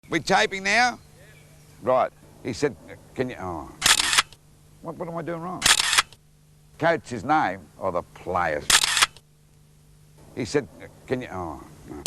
We taping now? Right. He said, can you... Oh. What am I doing wrong? Coach's name, or the players? He said, can you... Oh, no.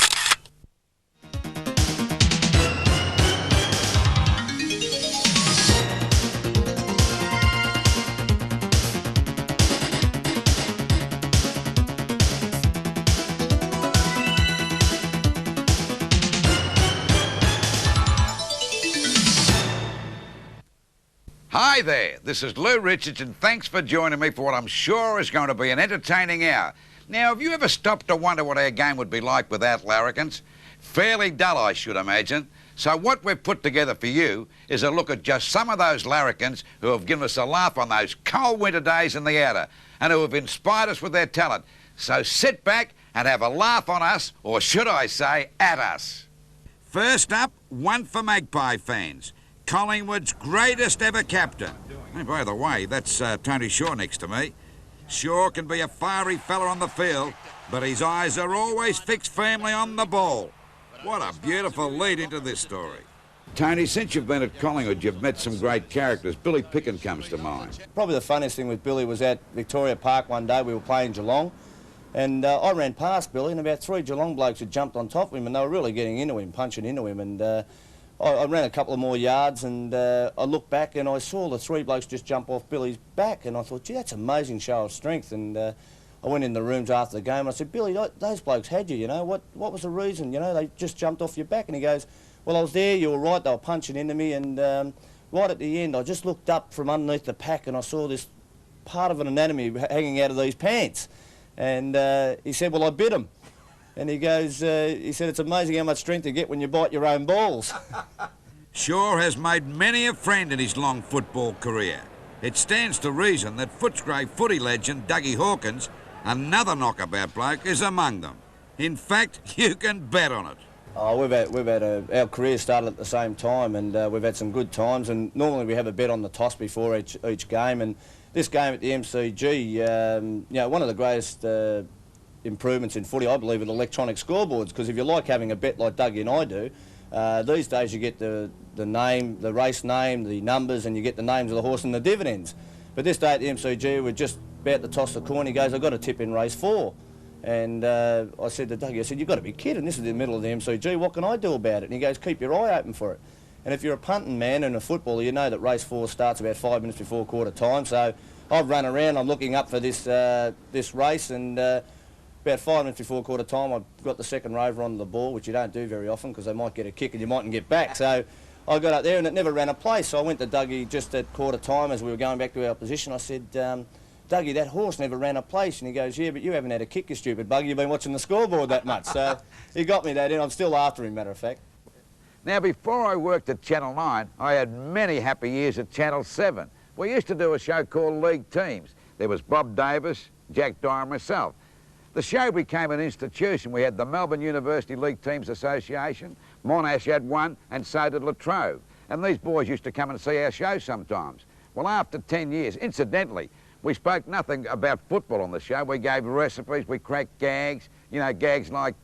Hi there, this is Lou Richards and thanks for joining me for what I'm sure is going to be an entertaining hour. Now, have you ever stopped to wonder what our game would be like without larrikins? Fairly dull, I should imagine. So what we've put together for you is a look at just some of those larrikins who have given us a laugh on those cold winter days in the outer and who have inspired us with their talent. So sit back and have a laugh on us, or should I say, at us. First up, one for Magpie fans. Collingwood's greatest ever captain. And by the way, that's Tony Shaw next to me. Shaw can be a fiery fella on the field, but his eyes are always fixed firmly on the ball. What a beautiful lead into this story. Tony, since you've been at Collingwood, you've met some great characters. Billy Picken comes to mind. Probably the funniest thing with Billy was at Victoria Park one day. We were playing Geelong, and I ran past Billy, and about 3 Geelong blokes had jumped on top of him, and they were really getting into him, punching into him, and I ran a couple of more yards and I looked back and I saw the 3 blokes just jump off Billy's back, and I thought, gee, that's an amazing show of strength. And I went in the rooms after the game and I said, Billy, those blokes had you, you know, what was the reason, you know, they just jumped off your back? And he goes, well, I was there, you were right, they were punching into me, and right at the end I just looked up from underneath the pack and I saw this part of an anatomy hanging out of these pants. And he said, well, I bit him. And he goes, he said, it's amazing how much strength you get when you bite your own balls. Shaw has made many a friend in his long football career. It stands to reason that Footscray footy legend Dougie Hawkins, another knockabout bloke, is among them. In fact, you can bet on it. Oh, our career started at the same time, and we've had some good times, and normally we have a bet on the toss before each game, and this game at the MCG, you know, one of the greatest improvements in footy, I believe, are electronic scoreboards, because if you like having a bet like Dougie and I do, these days you get the name, the race name, the numbers, and you get the names of the horse and the dividends. But this day at the MCG, we're just about to toss the coin. He goes, I've got to tip in race 4. And I said to Dougie, I said, you've got to be kidding, this is the middle of the MCG, what can I do about it? And he goes, keep your eye open for it. And if you're a punting man and a footballer, you know that race 4 starts about 5 minutes before quarter time. So I've run around, I'm looking up for this race, and about 5 minutes before quarter time, I got the second rover onto the ball, which you don't do very often because they might get a kick and you mightn't get back. So I got up there and it never ran a place. So I went to Dougie just at quarter time as we were going back to our position. I said, Dougie, that horse never ran a place. And he goes, yeah, but you haven't had a kick, you stupid bugger. You've been watching the scoreboard that much. So he got me that in. I'm still after him, matter of fact. Now, before I worked at Channel 9, I had many happy years at Channel 7. We used to do a show called League Teams. There was Bob Davis, Jack Dyer and myself. The show became an institution. We had the Melbourne University League Teams Association, Monash had one, and so did La Trobe. And these boys used to come and see our show sometimes. Well, after 10 years, incidentally, we spoke nothing about football on the show. We gave recipes, we cracked gags, you know, gags like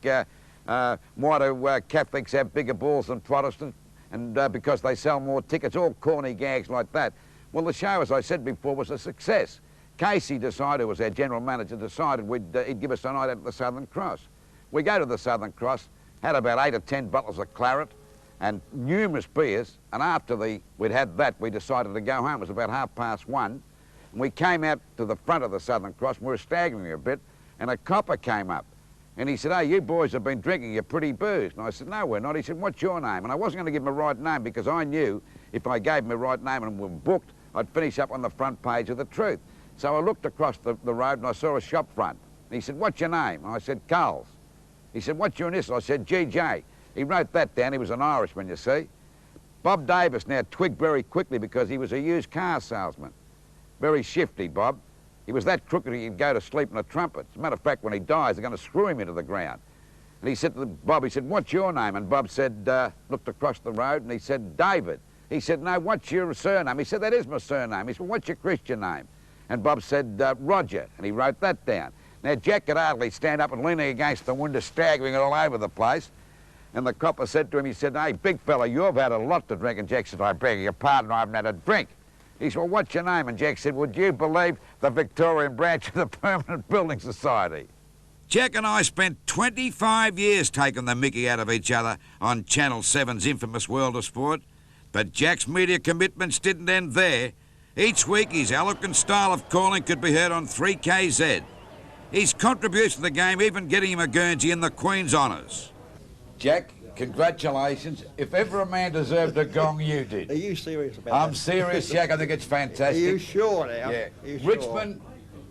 why do Catholics have bigger balls than Protestants, and because they sell more tickets, all corny gags like that. Well, the show, as I said before, was a success. Casey decided, who was our general manager, decided he'd give us a night out at the Southern Cross. We go to the Southern Cross, had about 8 or 10 bottles of claret and numerous beers, and after we'd had that, we decided to go home. It was about 1:30, and we came out to the front of the Southern Cross, and we were staggering a bit, and a copper came up, and he said, hey, you boys have been drinking your pretty booze. And I said, no, we're not. He said, what's your name? And I wasn't going to give him a right name because I knew if I gave him a right name and we were booked, I'd finish up on the front page of the Truth. So I looked across the road and I saw a shop front. And he said, what's your name? And I said, Coles. He said, what's your initial? I said, GJ. He wrote that down. He was an Irishman, you see. Bob Davis now twigged very quickly because he was a used car salesman. Very shifty, Bob. He was that crooked he'd go to sleep in a trumpet. As a matter of fact, when he dies, they're going to screw him into the ground. And he said to Bob, he said, what's your name? And Bob said, looked across the road and he said, David. He said, no, what's your surname? He said, that is my surname. He said, well, what's your Christian name? And Bob said, Roger, and he wrote that down. Now, Jack could hardly stand up and leaning against the window, staggering it all over the place. And the copper said to him, he said, "Hey, big fella, you've had a lot to drink." And Jack said, "I beg your pardon, I haven't had a drink." He said, "Well, what's your name?" And Jack said, "Would you believe the Victorian branch of the Permanent Building Society?" Jack and I spent 25 years taking the mickey out of each other on Channel 7's infamous World of Sport. But Jack's media commitments didn't end there. Each week, his eloquent style of calling could be heard on 3KZ. His contribution to the game even getting him a Guernsey in the Queen's Honours. Jack, congratulations. If ever a man deserved a gong, you did. Are you serious about that? I'm serious, Jack. I think it's fantastic. Are you sure now? Yeah. You sure? Richmond,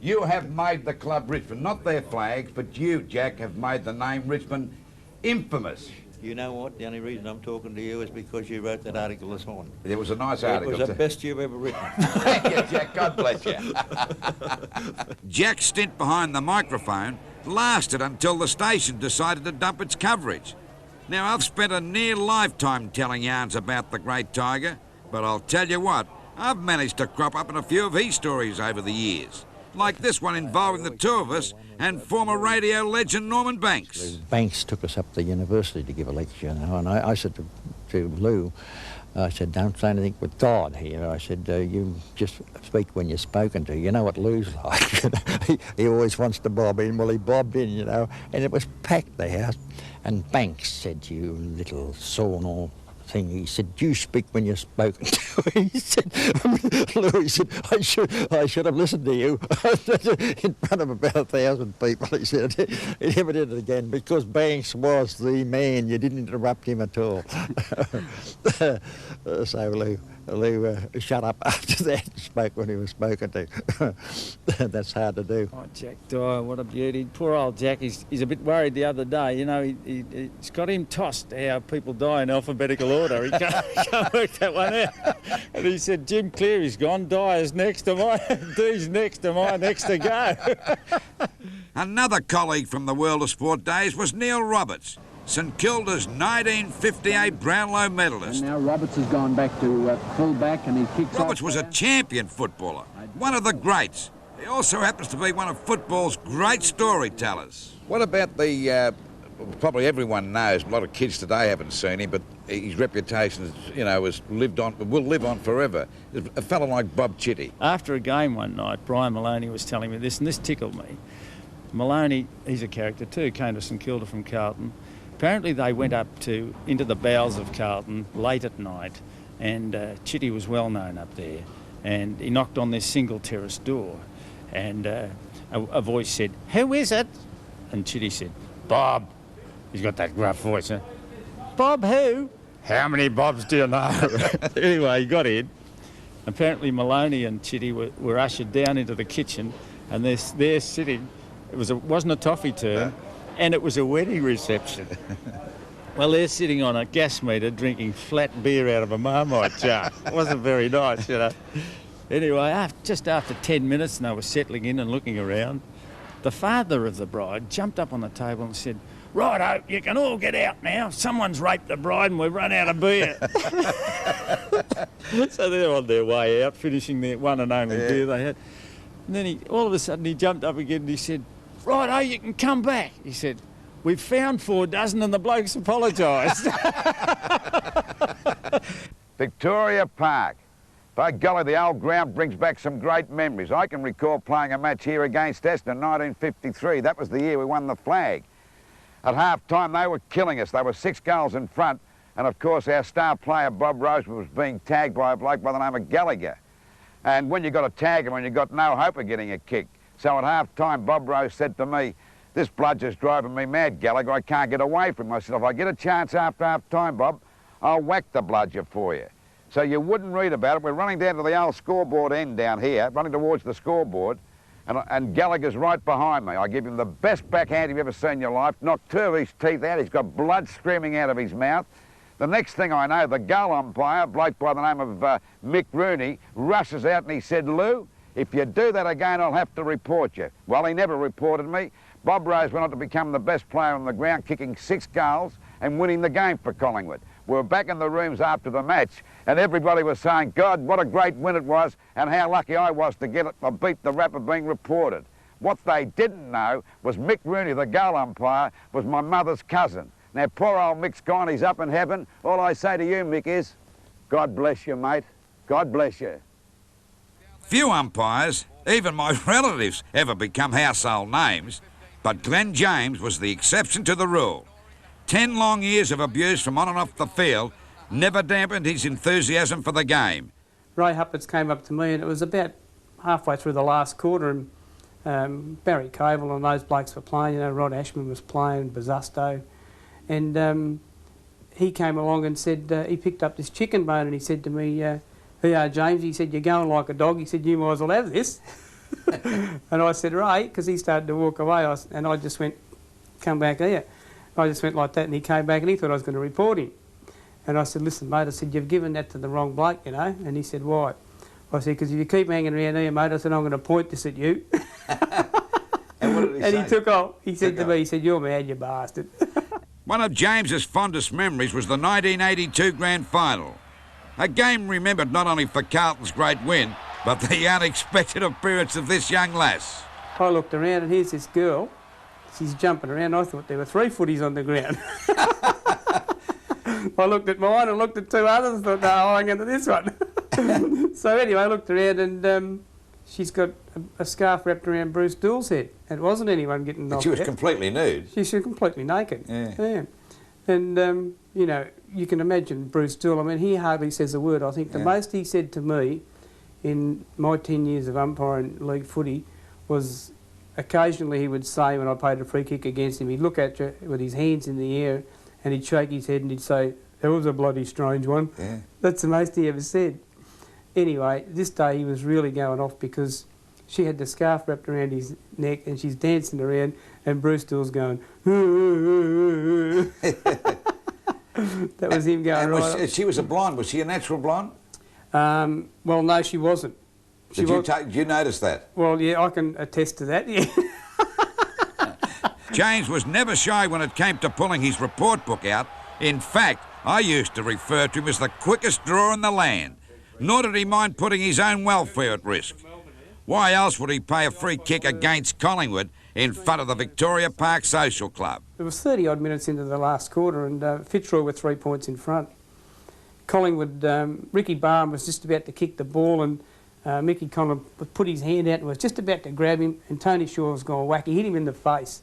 you have made the club Richmond, not their flags, but you, Jack, have made the name Richmond infamous. You know what? The only reason I'm talking to you is because you wrote that article this morning. It was a nice article. It was the best you've ever written. Thank you, Jack. God bless you. Jack's stint behind the microphone lasted until the station decided to dump its coverage. Now, I've spent a near lifetime telling yarns about the great Tiger, but I'll tell you what, I've managed to crop up in a few of his stories over the years, like this one involving the two of us and former radio legend Norman Banks. Banks took us up to the university to give a lecture, and I said to Lou, I said, "Don't say anything with God here." I said, "You just speak when you're spoken to." You know what Lou's like. he always wants to bob in. Well, he bobbed in, you know, and it was packed, the house. And Banks said, "You little sawn-all thing," he said, "you speak when you're spoken to." He said, Lou, he said, I should have listened to you in front of about 1,000 people. He said, he never did it again because Banks was the man. You didn't interrupt him at all. So Lou shut up after that and spoke when he was spoken to. That's hard to do. Oh, Jack Dyer, what a beauty. Poor old Jack, he's a bit worried the other day. You know, it's got him tossed how people die in alphabetical order. He can't work that one out. And he said, "Jim Cleary's gone, Dyer's next to mine, D's next to mine, next to go." Another colleague from the World of Sport days was Neil Roberts, St Kilda's 1958 Brownlow medalist. And now Roberts has gone back to full back and he kicks Roberts off was a champion footballer, one of the greats. He also happens to be one of football's great storytellers. What about the, probably everyone knows, a lot of kids today haven't seen him, but his reputation, you know, has lived on, will live on forever. A fellow like Bob Chitty. After a game one night, Brian Maloney was telling me this, and this tickled me. Maloney, he's a character too, came to St Kilda from Carlton. Apparently they went up into the bowels of Carlton late at night, and Chitty was well known up there, and he knocked on this single terrace door, and a voice said, "Who is it?" And Chitty said, "Bob." He's got that gruff voice, huh? "Bob who?" "How many Bobs do you know?" Anyway, he got in. Apparently Maloney and Chitty were ushered down into the kitchen, and they're sitting. It wasn't a toffee turn, and it was a wedding reception. Well, they're sitting on a gas meter drinking flat beer out of a Marmite jar. It wasn't very nice, you know. Anyway, just after 10 minutes and they were settling in and looking around, the father of the bride jumped up on the table and said, "Righto, you can all get out now. Someone's raped the bride and we've run out of beer." So they're on their way out, finishing their one and only beer they had. And then all of a sudden he jumped up again and he said, "Righto, you can come back." He said, "We've found 4 dozen and the bloke's apologised." Victoria Park. By golly, the old ground brings back some great memories. I can recall playing a match here against Essendon in 1953. That was the year we won the flag. At half-time, they were killing us. They were 6 goals in front. And, of course, our star player, Bob Roseman, was being tagged by a bloke by the name of Gallagher. And when you got a tag him, when you got no hope of getting a kick. So at half-time, Bob Rose said to me, "This bludger's driving me mad, Gallagher. I can't get away from him." I said, "If I get a chance after half-time, Bob, I'll whack the bludger for you." So you wouldn't read about it. We're running down to the old scoreboard end down here, running towards the scoreboard, and Gallagher's right behind me. I give him the best backhand you've ever seen in your life, knocked 2 of his teeth out. He's got blood streaming out of his mouth. The next thing I know, the goal umpire, a bloke by the name of Mick Rooney, rushes out and he said, "Lou, if you do that again, I'll have to report you." Well, he never reported me. Bob Rose went on to become the best player on the ground, kicking 6 goals and winning the game for Collingwood. We were back in the rooms after the match, and everybody was saying, "God, what a great win it was, and how lucky I was to get it, to beat the rap of being reported." What they didn't know was Mick Rooney, the goal umpire, was my mother's cousin. Now, poor old Mick's gone, he's up in heaven. All I say to you, Mick, is, God bless you, mate. God bless you. Few umpires, even my relatives, ever become household names, but Glenn James was the exception to the rule. 10 long years of abuse from on and off the field never dampened his enthusiasm for the game. Ray Hupperts came up to me, and it was about halfway through the last quarter, and Barry Cable and those blokes were playing, you know, Rod Ashman was playing, Bazusto, and he came along and said, he picked up this chicken bone and he said to me, "Here, James," he said, "you're going like a dog." He said, "You might as well have this." And I said, "Ray," because he started to walk away, and I just went, "Come back here." I just went like that, and he came back and he thought I was going to report him. And I said, "Listen, mate," I said, "you've given that to the wrong bloke, you know." And he said, "Why?" I said, "Because if you keep hanging around here, mate," I said, "I'm going to point this at you." And what did he say? And he took off. He said to me, he said, "You're mad, you bastard." One of James's fondest memories was the 1982 grand final. A game remembered not only for Carlton's great win, but the unexpected appearance of this young lass. I looked around and here's this girl. She's jumping around. I thought there were 3 footies on the ground. I looked at mine and looked at 2 others and thought, no, I'll hang into this one. So anyway, I looked around and she's got a scarf wrapped around Bruce Doole's head. It wasn't anyone getting knocked out. She was completely nude. She was completely naked. Yeah. And, you know, you can imagine Bruce Doole. I mean, he hardly says a word. I think the most he said to me in my 10 years of umpiring league footy was occasionally he would say, when I played a free kick against him, he'd look at you with his hands in the air and he'd shake his head and he'd say, "That was a bloody strange one." Yeah. That's the most he ever said. Anyway, this day he was really going off because she had the scarf wrapped around his neck and she's dancing around and Bruce Doole's going, That was him going right. She was a blonde. Was she a natural blonde? Well, no, she wasn't. Did you notice that? Well, yeah, I can attest to that, yeah. James was never shy when it came to pulling his report book out. In fact, I used to refer to him as the quickest drawer in the land. Nor did he mind putting his own welfare at risk. Why else would he pay a free kick against Collingwood in front of the Victoria Park Social Club? It was 30-odd minutes into the last quarter and Fitzroy were 3 points in front. Collingwood, Ricky Barham was just about to kick the ball and Mickey Conlon put his hand out and was just about to grab him and Tony Shaw was going whack. He hit him in the face.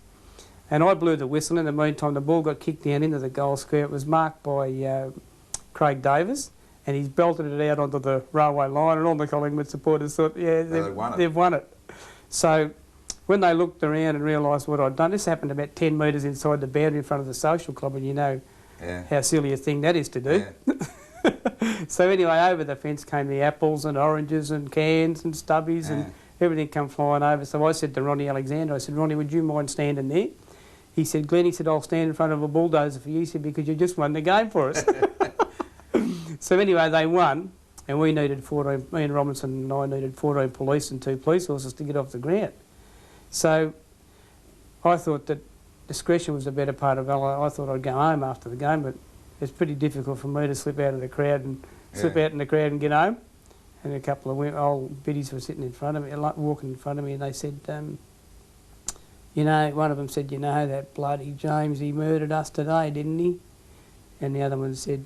And I blew the whistle. In the meantime, the ball got kicked down into the goal square. It was marked by Craig Davis and he's belted it out onto the railway line and all the Collingwood supporters thought, yeah, they've won it. So when they looked around and realised what I'd done, this happened about 10 metres inside the boundary in front of the social club and you know how silly a thing that is to do. Yeah. So anyway, over the fence came the apples and oranges and cans and stubbies and everything come flying over. So I said to Ronnie Alexander, I said, "Ronnie, would you mind standing there?" He said, "Glenn," he said, "I'll stand in front of a bulldozer for you," he said, "because you just won the game for us." So anyway, they won and we needed 14, me and Robinson and I needed 14 police and 2 police horses to get off the ground. So I thought that discretion was the better part of valour. I thought I'd go home after the game, but it's pretty difficult for me to slip out of the crowd and slip out in the crowd and get home. And a couple of old biddies were sitting in front of me, walking in front of me, and they said, you know, one of them said, "You know, that bloody James, he murdered us today, didn't he?" And the other one said,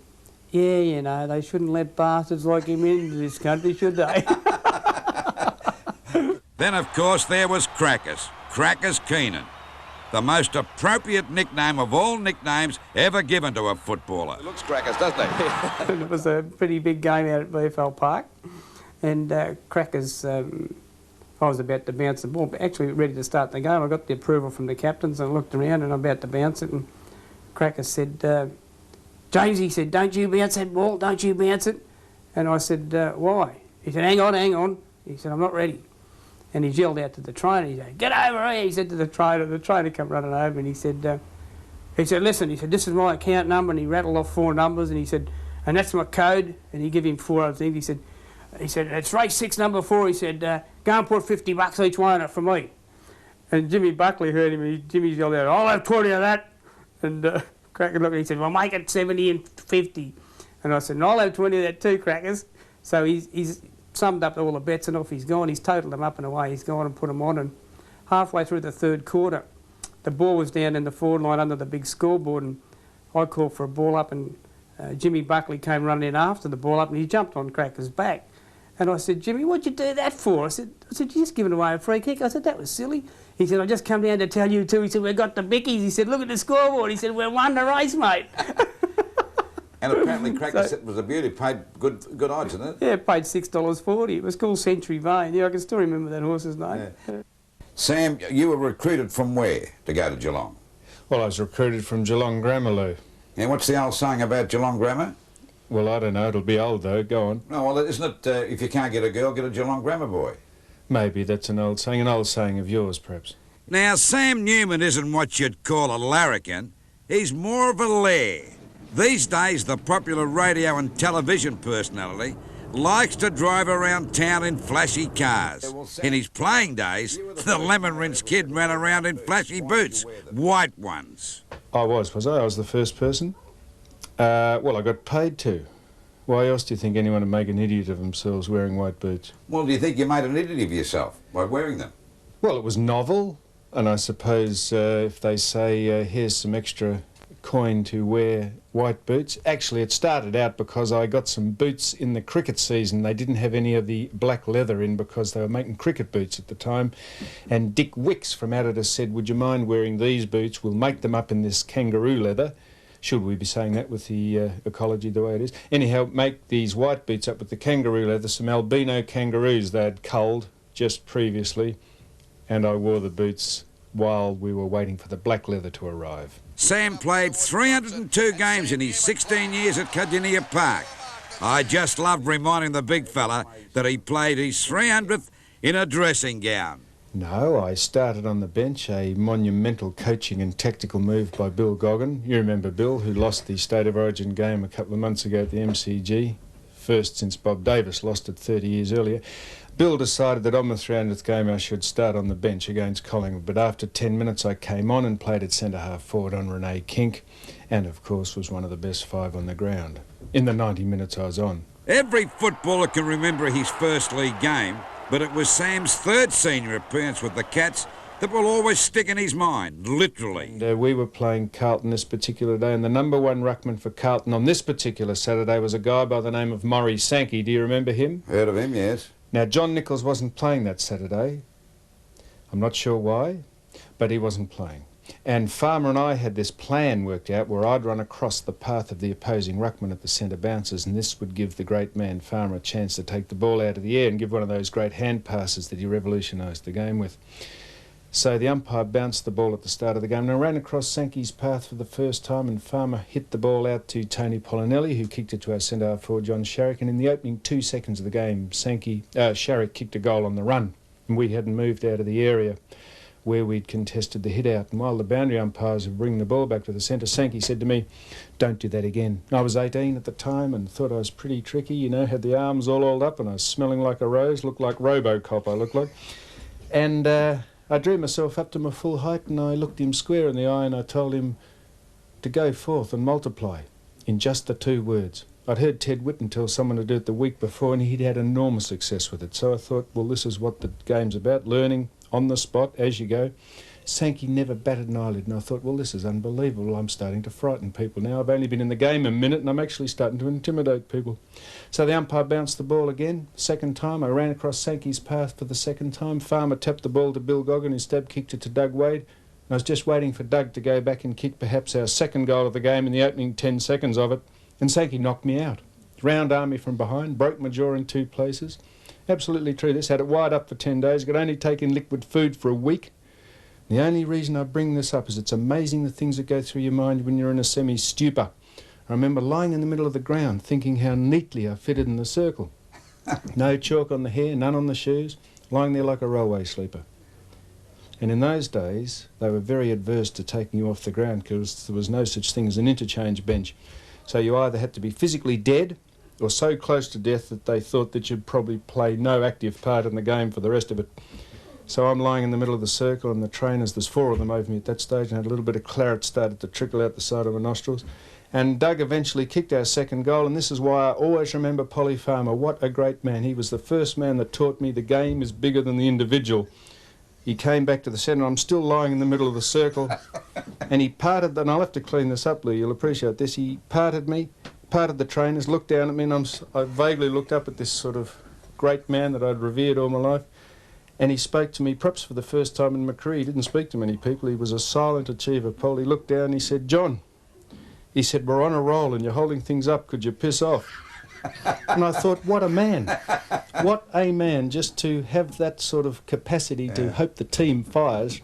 "Yeah, you know, they shouldn't let bastards like him into this country, should they?" Then, of course, there was Crackers, Crackers Keenan, the most appropriate nickname of all nicknames ever given to a footballer. It looks Crackers, doesn't it? It was a pretty big game out at VFL Park, and Crackers, I was about to bounce the ball, but actually ready to start the game. I got the approval from the captains and I looked around and I'm about to bounce it and Crackers said, "James," he said, "don't you bounce that ball, don't you bounce it." And I said, "Why?" He said, hang on. He said, "I'm not ready." And he yelled out to the trainer, he said, "Get over here," he said to the trainer come running over and he said, "Listen," he said, "this is my account number," and he rattled off 4 numbers and he said, "and that's my code," and he gave him 4 other things. He said, "It's race 6, number 4, he said, "go and put $50 each way on it for me." And Jimmy Buckley heard him and Jimmy yelled out, "I'll have 20 of that." And Cracker looked and he said, "Well, make it 70 and 50. And I said, "And I'll have 20 of that too, Crackers." So he's summed up all the bets and off he's gone. He's totaled them up and away. He's gone and put them on. And halfway through the 3rd quarter, the ball was down in the forward line under the big scoreboard and I called for a ball up, and Jimmy Buckley came running in after the ball up, and he jumped on Cracker's back. And I said, Jimmy, what'd you do that for? I said, you just given away a free kick. I said, that was silly. He said, I just come down to tell you too. He said, we've got the bickies. He said, look at the scoreboard. He said, we're won the race, mate. And apparently Cracker was a beauty, paid good odds, isn't it? Yeah, paid $6.40. It was called Century Vane. Yeah, I can still remember that horse's name. Yeah. Sam, you were recruited from where to go to Geelong? Well, I was recruited from Geelong Grammar, Lou. And what's the old saying about Geelong Grammar? Well, I don't know. It'll be old, though. Go on. No, well, isn't it, if you can't get a girl, get a Geelong Grammar boy? Maybe that's an old saying of yours, perhaps. Now, Sam Newman isn't what you'd call a larrikin. He's more of a lair. These days, the popular radio and television personality likes to drive around town in flashy cars. In his playing days, the lemon rinse kid ran around in flashy boots, white ones. I was I? I was the first person. Well, I got paid to. Why else do you think anyone would make an idiot of themselves wearing white boots? Well, do you think you made an idiot of yourself by wearing them? Well, it was novel, and I suppose if they say, here's some extra coin to wear white boots. Actually, it started out because I got some boots in the cricket season. They didn't have any of the black leather in because they were making cricket boots at the time. And Dick Wicks from Adidas said, would you mind wearing these boots? We'll make them up in this kangaroo leather. Should we be saying that with the ecology the way it is? Anyhow, make these white boots up with the kangaroo leather, some albino kangaroos they had culled just previously, and I wore the boots while we were waiting for the black leather to arrive. Sam played 302 games in his 16 years at Cardinia Park. I just loved reminding the big fella that he played his 300th in a dressing gown. No, I started on the bench, a monumental coaching and tactical move by Bill Goggin. You remember Bill, who lost the State of Origin game a couple of months ago at the MCG, first since Bob Davis lost it 30 years earlier. Bill decided that on the 300th game I should start on the bench against Collingwood, but after 10 minutes I came on and played at centre-half forward on Renee Kink, and of course was one of the best 5 on the ground, in the 90 minutes I was on. Every footballer can remember his first league game, but it was Sam's third senior appearance with the Cats that will always stick in his mind, literally. And, we were playing Carlton this particular day, and the number 1 ruckman for Carlton on this particular Saturday was a guy by the name of Murray Sankey. Do you remember him? Heard of him, yes. Now, John Nichols wasn't playing that Saturday. I'm not sure why, but he wasn't playing. And Farmer and I had this plan worked out where I'd run across the path of the opposing ruckman at the centre bounces, and this would give the great man Farmer a chance to take the ball out of the air and give one of those great hand passes that he revolutionised the game with. So the umpire bounced the ball at the start of the game, and I ran across Sankey's path for the first time, and Farmer hit the ball out to Tony Polinelli, who kicked it to our centre-half forward, John Sharrock, and in the opening 2 seconds of the game, Sharrock kicked a goal on the run, and we hadn't moved out of the area where we'd contested the hit-out. And while the boundary umpires were bringing the ball back to the centre, Sankey said to me, don't do that again. I was 18 at the time and thought I was pretty tricky, you know, had the arms all oiled up and I was smelling like a rose, looked like Robocop I looked like. And I drew myself up to my full height and I looked him square in the eye and I told him to go forth and multiply in just the 2 words. I'd heard Ted Whitten tell someone to do it the week before and he'd had enormous success with it. So I thought, well, this is what the game's about, learning on the spot as you go. Sankey never batted an eyelid and I thought, well, this is unbelievable. I'm starting to frighten people now. I've only been in the game a minute and I'm actually starting to intimidate people. So the umpire bounced the ball again. Second time, I ran across Sankey's path for the second time. Farmer tapped the ball to Bill Goggin, who stab kicked it to Doug Wade. And I was just waiting for Doug to go back and kick perhaps our second goal of the game in the opening 10 seconds of it. And Sankey knocked me out. Round arm me from behind, broke my jaw in 2 places. Absolutely true this. Had it wired up for 10 days. Could only take in liquid food for a week. The only reason I bring this up is it's amazing the things that go through your mind when you're in a semi-stupor. I remember lying in the middle of the ground thinking how neatly I fitted in the circle. No chalk on the hair, none on the shoes, lying there like a railway sleeper. And in those days, they were very adverse to taking you off the ground because there was no such thing as an interchange bench. So you either had to be physically dead or so close to death that they thought that you'd probably play no active part in the game for the rest of it. So I'm lying in the middle of the circle and the trainers, there's 4 of them over me at that stage, and had a little bit of claret started to trickle out the side of my nostrils. And Doug eventually kicked our second goal, and this is why I always remember Polly Farmer. What a great man. He was the first man that taught me the game is bigger than the individual. he came back to the centre. I'm still lying in the middle of the circle. And he parted, and I'll have to clean this up, Lou, you'll appreciate this. He parted me, parted the trainers, looked down at me, and I vaguely looked up at this sort of great man that I'd revered all my life. And he spoke to me, perhaps for the first time in Macquarie. He didn't speak to many people. He was a silent achiever, Paul. He looked down and he said, "John," he said, "we're on a roll and you're holding things up. Could you piss off?" And I thought, what a man. What a man, just to have that sort of capacity to hope the team fires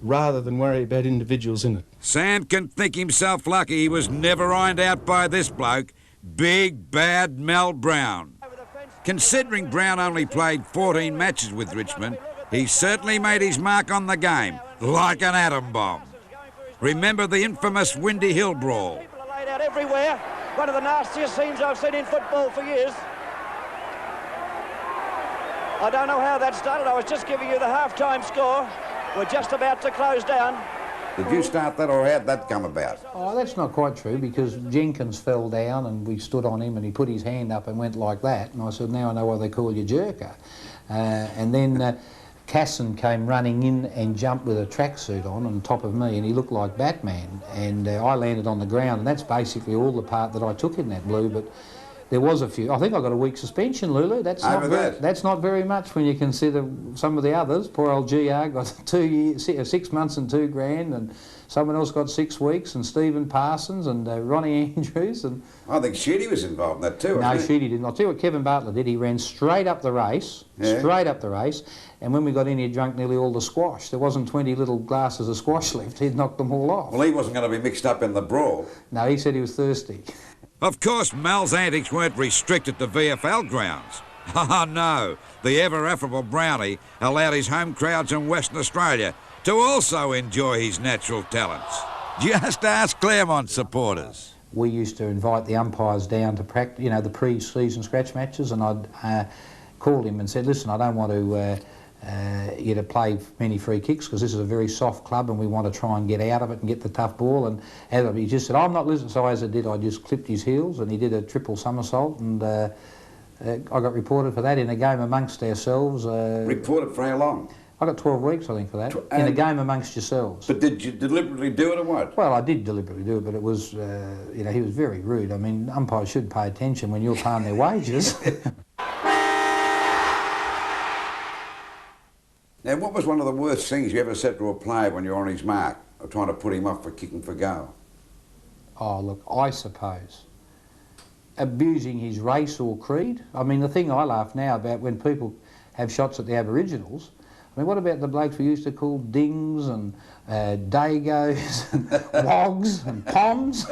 rather than worry about individuals in it. Sam can think himself lucky he was never ironed out by this bloke, Big Bad Mel Brown. Considering Brown only played 14 matches with Richmond, he certainly made his mark on the game, like an atom bomb. Remember the infamous Windy Hill brawl. People are laid out everywhere. One of the nastiest scenes I've seen in football for years. I don't know how that started. I was just giving you the half-time score. We're just about to close down. Did you start that, or how'd that come about? Oh, that's not quite true, because Jenkins fell down and we stood on him and he put his hand up and went like that, and I said, now I know why they call you Jerker. And then Casson came running in and jumped with a tracksuit on top of me, and he looked like Batman, and I landed on the ground, and that's basically all the part that I took in that, Lou. But there was a few. I think I got a week's suspension, Lulu. That's not very much when you consider some of the others. Poor old GR got 2 years, 6 months and $2 grand, and someone else got 6 weeks, and Stephen Parsons and Ronnie Andrews. And I think Sheedy was involved in that too. No, Sheedy didn't. I'll tell you what Kevin Bartlett did. He ran straight up the race, and when we got in, he drunk nearly all the squash. There wasn't 20 little glasses of squash left. He'd knocked them all off. Well, he wasn't going to be mixed up in the brawl. No, he said he was thirsty. Of course, Mel's antics weren't restricted to VFL grounds. Oh no, the ever-affable Brownie allowed his home crowds in Western Australia to also enjoy his natural talents. Just ask Claremont supporters. We used to invite the umpires down to practice, you know, the pre-season scratch matches, and I'd called him and said, listen, I don't want to you to play many free kicks because this is a very soft club and we want to try and get out of it and get the tough ball. And he just said, I'm not listening. So as I did, I just clipped his heels, and he did a triple somersault, and I got reported for that in a game amongst ourselves. Reported for how long? I got 12 weeks, I think, for that, in a game amongst yourselves. But did you deliberately do it or what? Well, I did deliberately do it, but it was, you know, he was very rude. I mean, umpires should pay attention when you're paying their wages. Now, what was one of the worst things you ever said to a player when you were on his mark, or trying to put him off for kicking for goal? Oh, look, I suppose abusing his race or creed. I mean, the thing I laugh now about when people have shots at the Aboriginals, I mean, what about the blokes we used to call dings and dagos and wogs and poms?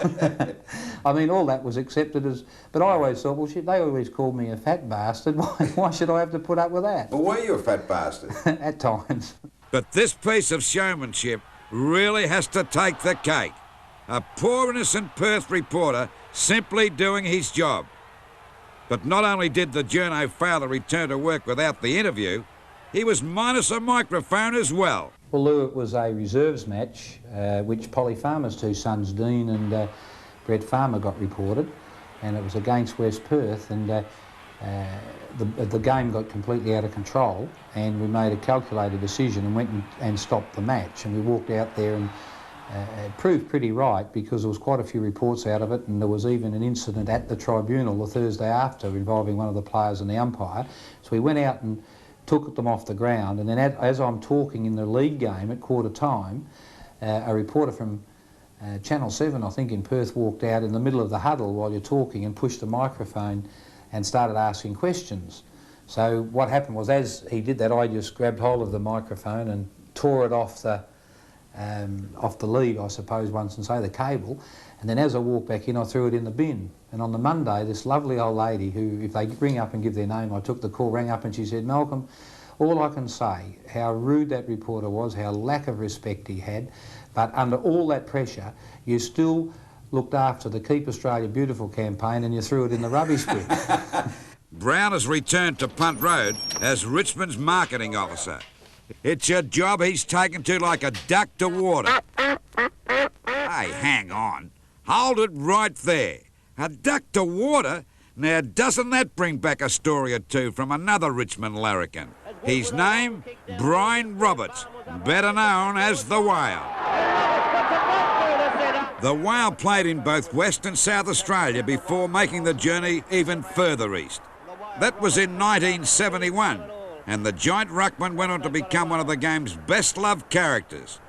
I mean, all that was accepted as... But I always thought, well, shit, they always called me a fat bastard. Why should I have to put up with that? Well, were you a fat bastard? At times. But this piece of showmanship really has to take the cake. A poor innocent Perth reporter simply doing his job. But not only did the journo fail to return to work without the interview, he was minus a microphone as well. Well, Lou, it was a reserves match, which Polly Farmer's two sons, Dean and Brett Farmer, got reported, and it was against West Perth, and the game got completely out of control, and we made a calculated decision and went and stopped the match, and we walked out there, and it proved pretty right because there was quite a few reports out of it, and there was even an incident at the tribunal the Thursday after involving one of the players and the umpire. So we went out and took them off the ground, and then as I'm talking in the league game at quarter time, a reporter from Channel 7, I think in Perth, walked out in the middle of the huddle while you're talking and pushed the microphone and started asking questions. So what happened was, as he did that, I just grabbed hold of the microphone and tore it off the lead, I suppose, once, and say the cable, and then as I walked back in, I threw it in the bin. And on the Monday, this lovely old lady who, if they ring up and give their name, I took the call, rang up, and she said, Malcolm, all I can say, how rude that reporter was, how lack of respect he had, but under all that pressure, you still looked after the Keep Australia Beautiful campaign and you threw it in the rubbish bin. Brown has returned to Punt Road as Richmond's marketing officer. It's a job he's taken to like a duck to water. Hey, hang on. Hold it right there. A duck to water? Now, doesn't that bring back a story or two from another Richmond larrikin? His name, Brian Roberts, better known as the Whale. The Whale played in both West and South Australia before making the journey even further east. That was in 1971, and the giant ruckman went on to become one of the game's best-loved characters.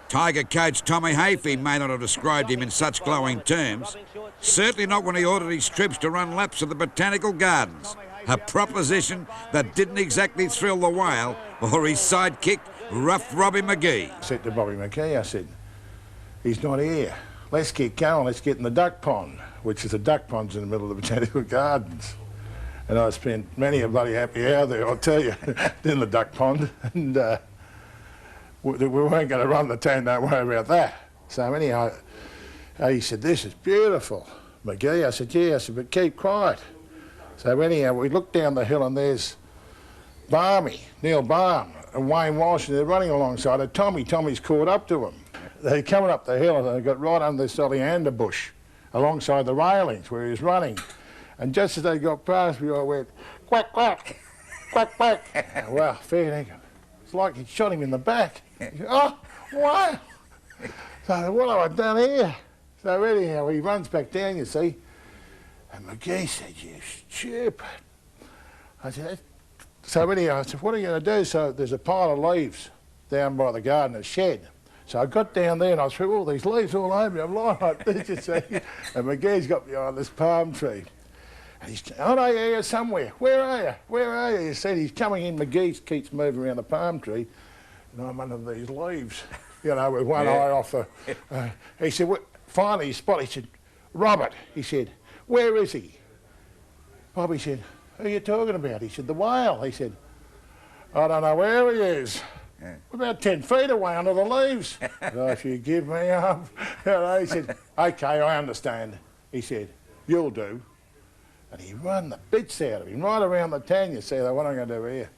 Tiger coach Tommy Hafey may not have described him in such glowing terms, certainly not when he ordered his troops to run laps of the Botanical Gardens, a proposition that didn't exactly thrill the Whale or his sidekick, Rough Robbie McGee. I said to Bobby McGee, I said, he's not here. Let's get going, let's get in the duck pond, which is the duck ponds in the middle of the Botanical Gardens. And I spent many a bloody happy hour there, I'll tell you, in the duck pond. And we weren't going to run the town, don't worry about that. So anyhow, he said, this is beautiful. McGee, I said, yeah, I said, but keep quiet. So anyhow, we looked down the hill and there's Barmy, Neil Barm, and Wayne Walsh, and they're running alongside of Tommy. Tommy's caught up to him. They're coming up the hill and they got right under this oleander bush alongside the railings where he was running. And just as they got past me, I went, quack, quack, quack, quack. Well, fair dinkum. It's like he'd shot him in the back. He said, oh, wow. So what have I done here? So anyhow, he runs back down, you see. And McGee said, you stupid. I said, so anyhow, I said, what are you going to do? So there's a pile of leaves down by the gardener's shed. So I got down there and I threw all these leaves all over me. I'm lying like this, you see. And McGee's got behind this palm tree. And he's, oh, no, you're here somewhere. Where are you? Where are you? He said he's coming in. McGee keeps moving around the palm tree. And I'm under these leaves, you know, with one eye off the... he said, finally he spotted. He said, Robert. He said, where is he? Bobby said, who are you talking about? He said, the Whale. He said, I don't know where he is. We're about 10 feet away under the leaves. Oh, if you give me up. You know, he said, OK, I understand. He said, you'll do. And he run the bits out of him, right around the town, you see, what am I going to do here?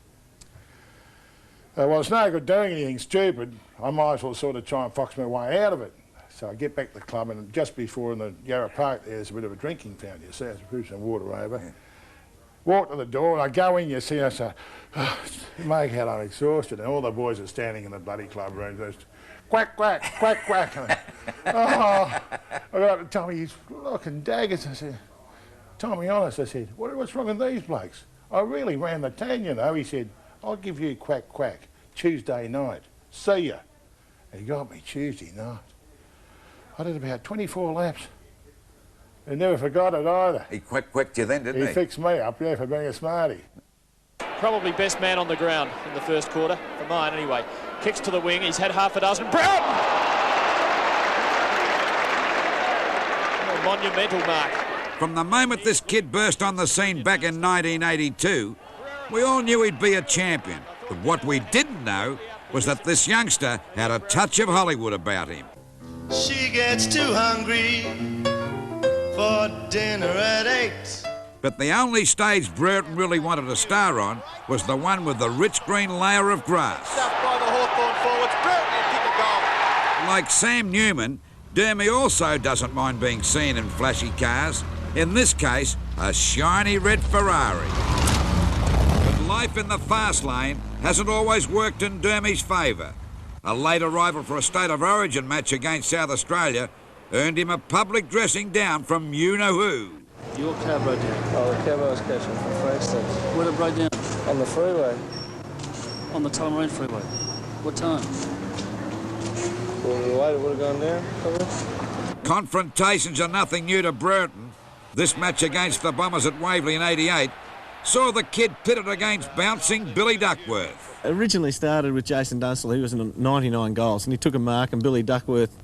Well, it's no good doing anything stupid. I might as well sort of try and fox my way out of it. So I get back to the club, and just before in the Yarra Park there's a bit of a drinking fountain, you see, I threw some water over. Walk to the door, and I go in, you see, I say, oh, make out I'm exhausted, and all the boys are standing in the bloody club room, just quack, quack, quack, quack. And, oh, I got up to Tommy, he's looking daggers. I said, Tommy, honest, I said, what's wrong with these blokes? I really ran the town, you know. He said, I'll give you quack, quack, Tuesday night. See ya. And he got me Tuesday night. I did about 24 laps. He never forgot it either. He quacked you then, didn't he? He fixed me up, yeah, for being a smarty. Probably best man on the ground in the first quarter, for mine anyway. Kicks to the wing, he's had half a dozen. Brereton! A monumental mark. From the moment this kid burst on the scene back in 1982, we all knew he'd be a champion. But what we didn't know was that this youngster had a touch of Hollywood about him. She gets too hungry for dinner at 8. But the only stage Brereton really wanted to star on was the one with the rich green layer of grass. By the Hawthorn forwards, Brereton will kick a goal. Like Sam Newman, Dermy also doesn't mind being seen in flashy cars. In this case, a shiny red Ferrari. But life in the fast lane hasn't always worked in Dermy's favour. A late arrival for a State of Origin match against South Australia earned him a public dressing down from you-know-who. Your car broke down. Oh, the cab I was catching from Frankston. Where did it break down? On the freeway. On the Tullamarine freeway. What time? Well, the light would have gone down, probably. Confrontations are nothing new to Brereton. This match against the Bombers at Waverley in '88 saw the kid pitted against bouncing Billy Duckworth. Originally started with Jason Dunstall. He was in 99 goals, and he took a mark, and Billy Duckworth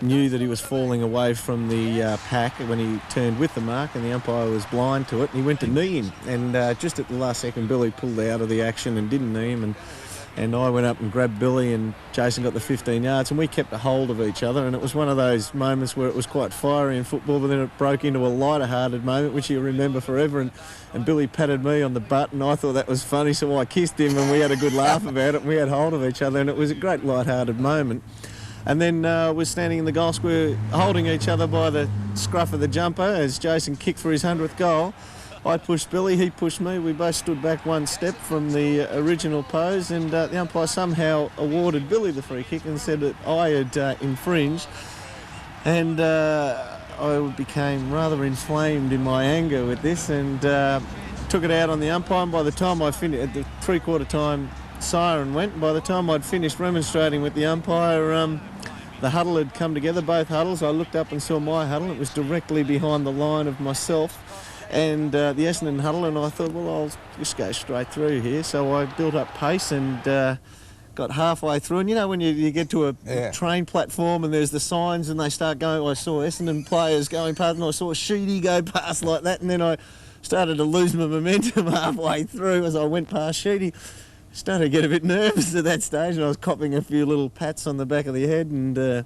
knew that he was falling away from the pack when he turned with the mark, and the umpire was blind to it, and he went to knee him. And just at the last second, Billy pulled out of the action and didn't knee him, and I went up and grabbed Billy, and Jason got the 15 yards, and we kept a hold of each other. And it was one of those moments where it was quite fiery in football, but then it broke into a lighter-hearted moment, which you'll remember forever. And Billy patted me on the butt, and I thought that was funny, so I kissed him, and we had a good laugh about it, and we had hold of each other, and it was a great light-hearted moment. And then we're standing in the goal square holding each other by the scruff of the jumper as Jason kicked for his 100th goal. I pushed Billy, he pushed me. We both stood back one step from the original pose, and the umpire somehow awarded Billy the free kick and said that I had infringed. And I became rather inflamed in my anger with this and took it out on the umpire. And by the time I finished, at the three-quarter time siren went, and by the time I'd finished remonstrating with the umpire, the huddle had come together, both huddles. I looked up and saw my huddle. It was directly behind the line of myself and the Essendon huddle, and I thought, well, I'll just go straight through here. So I built up pace and got halfway through. And you know when you get to a train platform and there's the signs and they start going, I saw Essendon players going past and I saw Sheedy go past like that, and then I started to lose my momentum halfway through as I went past Sheedy. Started to get a bit nervous at that stage, and I was copping a few little pats on the back of the head and a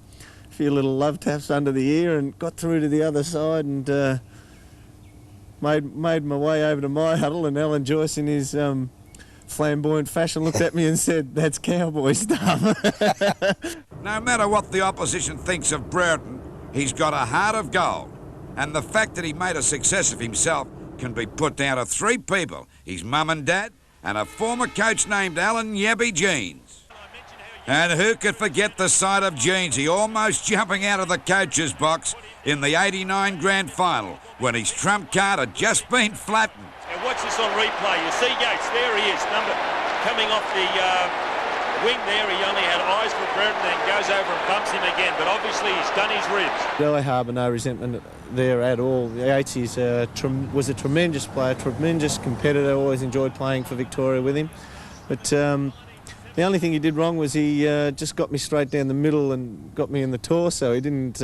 few little love taps under the ear, and got through to the other side and made my way over to my huddle, and Alan Joyce in his flamboyant fashion looked at me and said, "That's cowboy stuff." No matter what the opposition thinks of Brereton, he's got a heart of gold. And the fact that he made a success of himself can be put down to three people: his mum and dad, and a former coach named Alan Yabby Jeans. And who could forget the sight of Jeansy almost jumping out of the coach's box in the '89 grand final when his trump card had just been flattened. And watch this on replay. You see Gags, there he is, coming off the wing there. He only had eyes for Brereton and goes over and bumps him again, but obviously he's done his ribs. I harbour no resentment there at all. Yates was a tremendous player, tremendous competitor. Always enjoyed playing for Victoria with him. But the only thing he did wrong was he just got me straight down the middle and got me in the torso. He didn't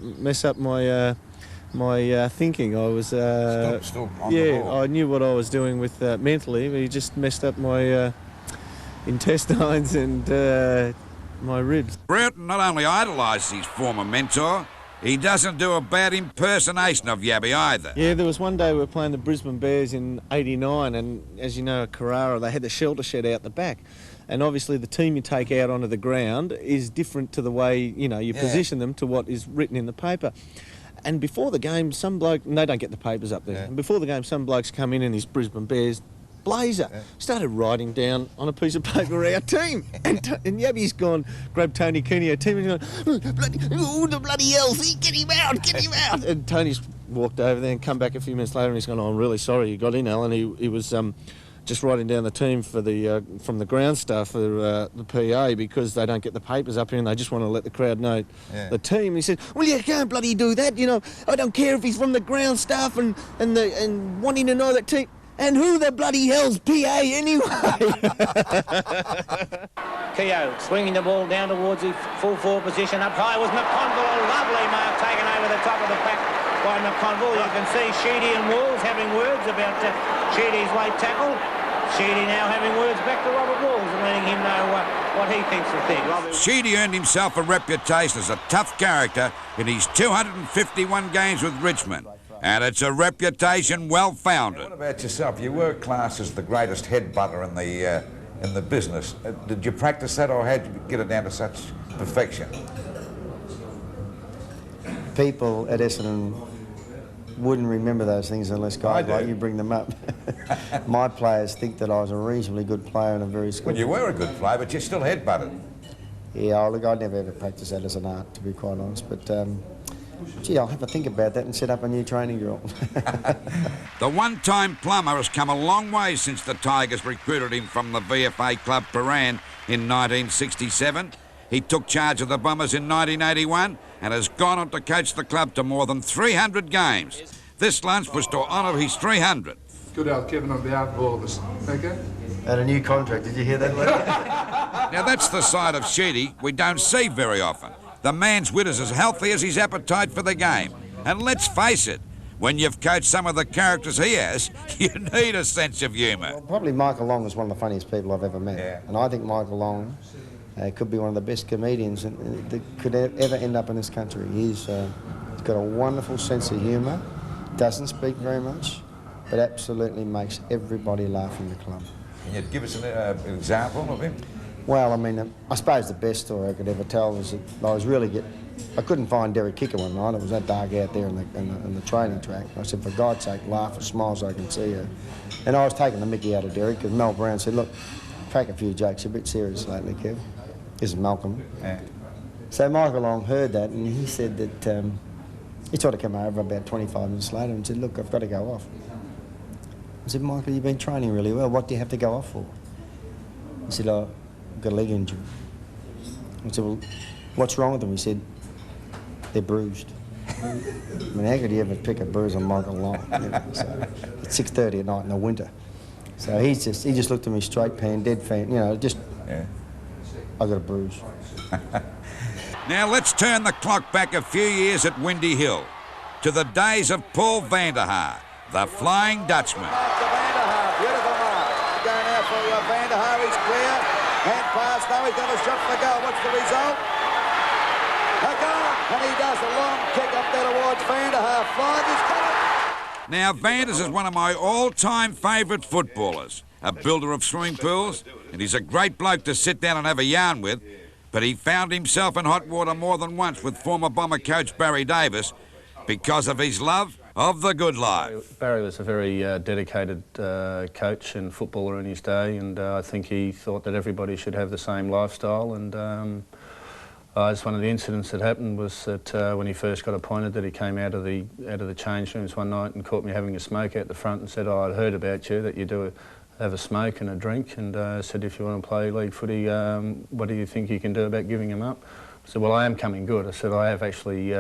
mess up my thinking. I was still on the ball. I knew what I was doing with mentally, but he just messed up my intestines and my ribs. Brereton not only idolised his former mentor, he doesn't do a bad impersonation of Yabby either. Yeah, there was one day we were playing the Brisbane Bears in '89, and as you know, at Carrara, they had the shelter shed out the back. And obviously the team you take out onto the ground is different to the way, you know, you position them to what is written in the paper. And before the game, some bloke, and they don't get the papers up there, and before the game, some blokes come in his Brisbane Bears blazer, started writing down on a piece of paper our team. And Yabby's gone, grabbed Tony Cooney, our team, and he's gone, the bloody hell's, get him out. And Tony's walked over there and come back a few minutes later and he's gone, oh, I'm really sorry you got in, Alan. He was just writing down the team for the from the ground staff for the PA because they don't get the papers up here and they just want to let the crowd know the team. He said, well, you can't bloody do that, you know. I don't care if he's from the ground staff and wanting to know that team. And who the bloody hell's PA anyway? Keogh swinging the ball down towards the full forward position. Up high was McConville. A lovely mark taken over the top of the pack by McConville. You can see Sheedy and Walls having words about Sheedy's late tackle. Sheedy now having words back to Robert Walls and letting him know what he thinks of things. Sheedy earned himself a reputation as a tough character in his 251 games with Richmond. And it's a reputation well-founded. What about yourself? You were classed as the greatest headbutter in the business. Did you practice that, or how did you get it down to such perfection? People at Essendon wouldn't remember those things unless guys like you bring them up. My players think that I was a reasonably good player and a very skillful. Well, you were a good player, but you still headbutted. Yeah, look, I never ever practiced that as an art, to be quite honest, but gee, I'll have a think about that and set up a new training drill. The one-time plumber has come a long way since the Tigers recruited him from the VFA club Paran in 1967. He took charge of the Bombers in 1981 and has gone on to coach the club to more than 300 games. This lunch was to honour his 300. Good old Kevin on behalf of all of us. Okay? And a new contract, did you hear that, lady? Now that's the side of Sheedy we don't see very often. The man's wit is as healthy as his appetite for the game. And let's face it, when you've coached some of the characters he has, you need a sense of humour. Well, probably Michael Long is one of the funniest people I've ever met. Yeah. And I think Michael Long could be one of the best comedians that could ever end up in this country. He's got a wonderful sense of humour, doesn't speak very much, but absolutely makes everybody laugh in the club. Can you give us an example of him? Well, I mean, I suppose the best story I could ever tell was that I was really I couldn't find Derek Kicker one night. It was that dark out there in the training track. I said, for God's sake, laugh as small as I can see you. And I was taking the mickey out of Derek because Mel Brown said, look, crack a few jokes. You're a bit serious lately, Kev. This is Malcolm. Yeah. So Michael Long heard that and he said that he tried to come over about 25 minutes later and said, look, I've got to go off. I said, Michael, you've been training really well. What do you have to go off for? He said, oh, I've got a leg injury. I said, well, what's wrong with them? He said, they're bruised. I mean, how could you ever pick a bruise on Michael Long? You know, so it's 6:30 at night in the winter. So he just looked at me straight pan, dead fan, you know, just, yeah. I got a bruise. Now let's turn the clock back a few years at Windy Hill to the days of Paul Vanderhaar, the Flying Dutchman. Vanderhaar, beautiful mark. Going out for Vanderhaar, he's clear. Hand pass, now he's got a shot for goal. What's the result? A goal! And he does a long kick up there towards Vanderhaar. Flying, he's got it! Now Vanders is one of my all-time favourite footballers, a builder of swimming pools, and he's a great bloke to sit down and have a yarn with, but he found himself in hot water more than once with former Bomber coach Barry Davis because of his love of the good life. Barry was a very dedicated coach and footballer in his day, and I think he thought that everybody should have the same lifestyle. And just one of the incidents that happened was that when he first got appointed, that he came out of the change rooms one night and caught me having a smoke out the front and said, "Oh, I'd heard about you, that you do have a smoke and a drink," and said, "If you want to play league footy, what do you think you can do about giving them up?" I said, "Well, I am coming good." I said, "I have actually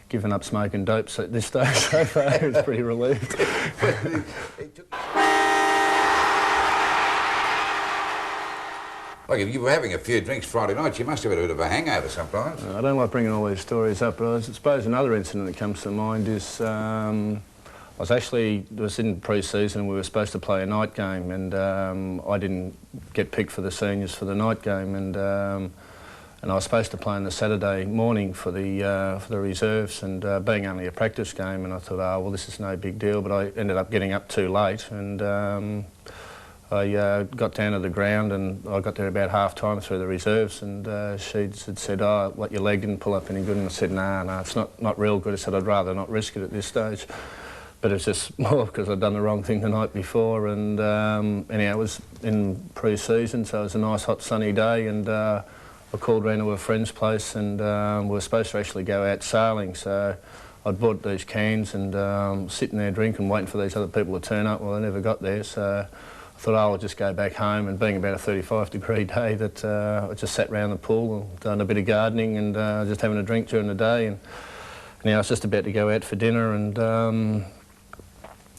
given up smoking dopes at this stage so far." He was pretty relieved. Like, if you were having a few drinks Friday night, you must have had a bit of a hangover sometimes. I don't like bringing all these stories up, but I suppose another incident that comes to mind is I was in pre-season and we were supposed to play a night game, and I didn't get picked for the seniors for the night game, and I was supposed to play on the Saturday morning for the reserves, and being only a practice game, and I thought, oh, well, this is no big deal, but I ended up getting up too late, and I got down to the ground, and I got there about half-time through the reserves, and she had said, "Oh, what, your leg didn't pull up any good?" And I said, no, it's not real good. I said, "I'd rather not risk it at this stage." But it's just more because I'd done the wrong thing the night before, and anyhow, it was in pre-season, so it was a nice hot sunny day, and I called round to a friend's place, and we were supposed to actually go out sailing, so I'd bought these cans and sitting there drinking, waiting for these other people to turn up. Well, they never got there, so I thought, oh, I'll just go back home, and being about a 35-degree day, that I just sat round the pool and done a bit of gardening and just having a drink during the day, and now I was just about to go out for dinner, and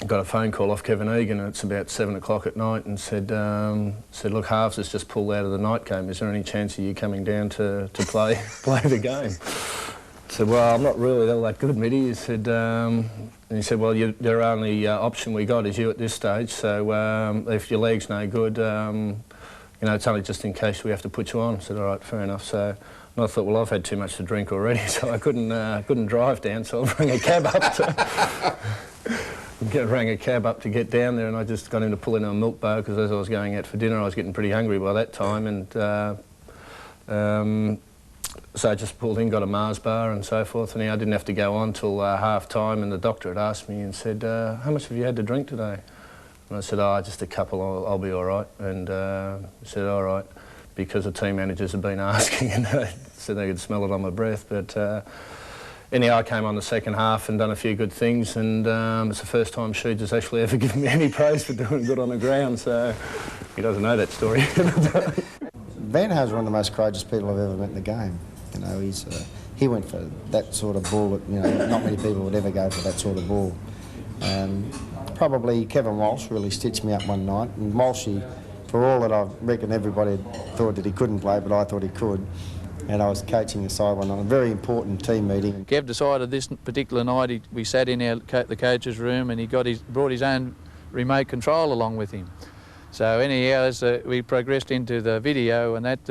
got a phone call off Kevin Egan, and it's about 7 o'clock at night, and said, "Look, Halves has just pulled out of the night game. Is there any chance of you coming down to play the game?" I said, "Well, I'm not really all that good, Mitty." He said, and he said, "Well, your only option we got is you at this stage, so if your leg's no good, you know, it's only just in case we have to put you on." I said, "All right, fair enough." So, and I thought, well, I've had too much to drink already, so I couldn't drive down, so I rang a cab up rang a cab up to get down there, and I just got him to pull into a milk bar, because as I was going out for dinner, I was getting pretty hungry by that time, and so I just pulled in, got a Mars bar and so forth, and I didn't have to go on till half-time, and the doctor had asked me and said, "How much have you had to drink today?" And I said, "Oh, just a couple, I'll be all right." And he said, "All right," because the team managers had been asking, and they said they could smell it on my breath, but anyhow, I came on the second half and done a few good things, and it's the first time Sheeds has actually ever given me any praise for doing good on the ground, so he doesn't know that story. Van Haar's one of the most courageous people I've ever met in the game. You know, he went for that sort of ball that, you know, not many people would ever go for that sort of ball. Probably Kevin Walsh really stitched me up one night, and Walshy, for all that I reckon everybody thought that he couldn't play, but I thought he could. And I was coaching the side one on a very important team meeting. Kev decided this particular night, we sat in the coach's room, and he brought his own remote control along with him. So anyhow, as we progressed into the video and that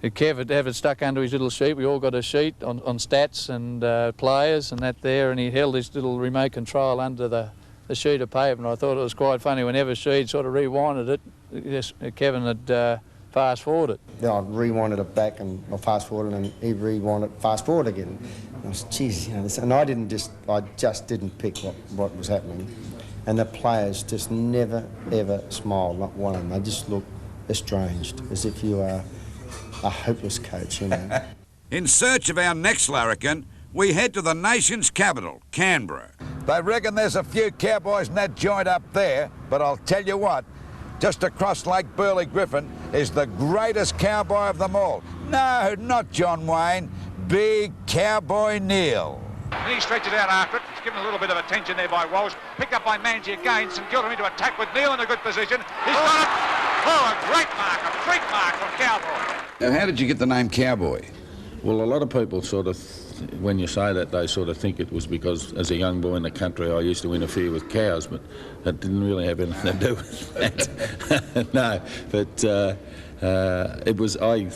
Kev would have it stuck under his little sheet. We all got a sheet on stats and players and that there, and he held his little remote control under the sheet of paper, and I thought it was quite funny. Whenever she'd sort of rewinded it, Kevin would fast forward it. Then I rewinded it back and I fast forwarded, and he rewinded it, fast forward again. I was, geez, you know, this, and I just didn't pick what was happening. And the players just never, ever smiled, not one of them. They just looked estranged, as if you are a hopeless coach, you know. In search of our next larrikin, we head to the nation's capital, Canberra. They reckon there's a few cowboys in that joint up there, but I'll tell you what, just across Lake Burley-Griffin is the greatest cowboy of them all. No, not John Wayne, Big Cowboy Neil. And he stretches out after it. He's given a little bit of attention there by Walsh. Picked up by Manzi again. St Kilda into attack with Neil in a good position. He's got it. Oh, a great mark, a freak mark from Cowboy. Now, how did you get the name Cowboy? Well, a lot of people sort of, when you say that, they sort of think it was because as a young boy in the country I used to interfere with cows, but that didn't really have anything to do with that. No, but it was, I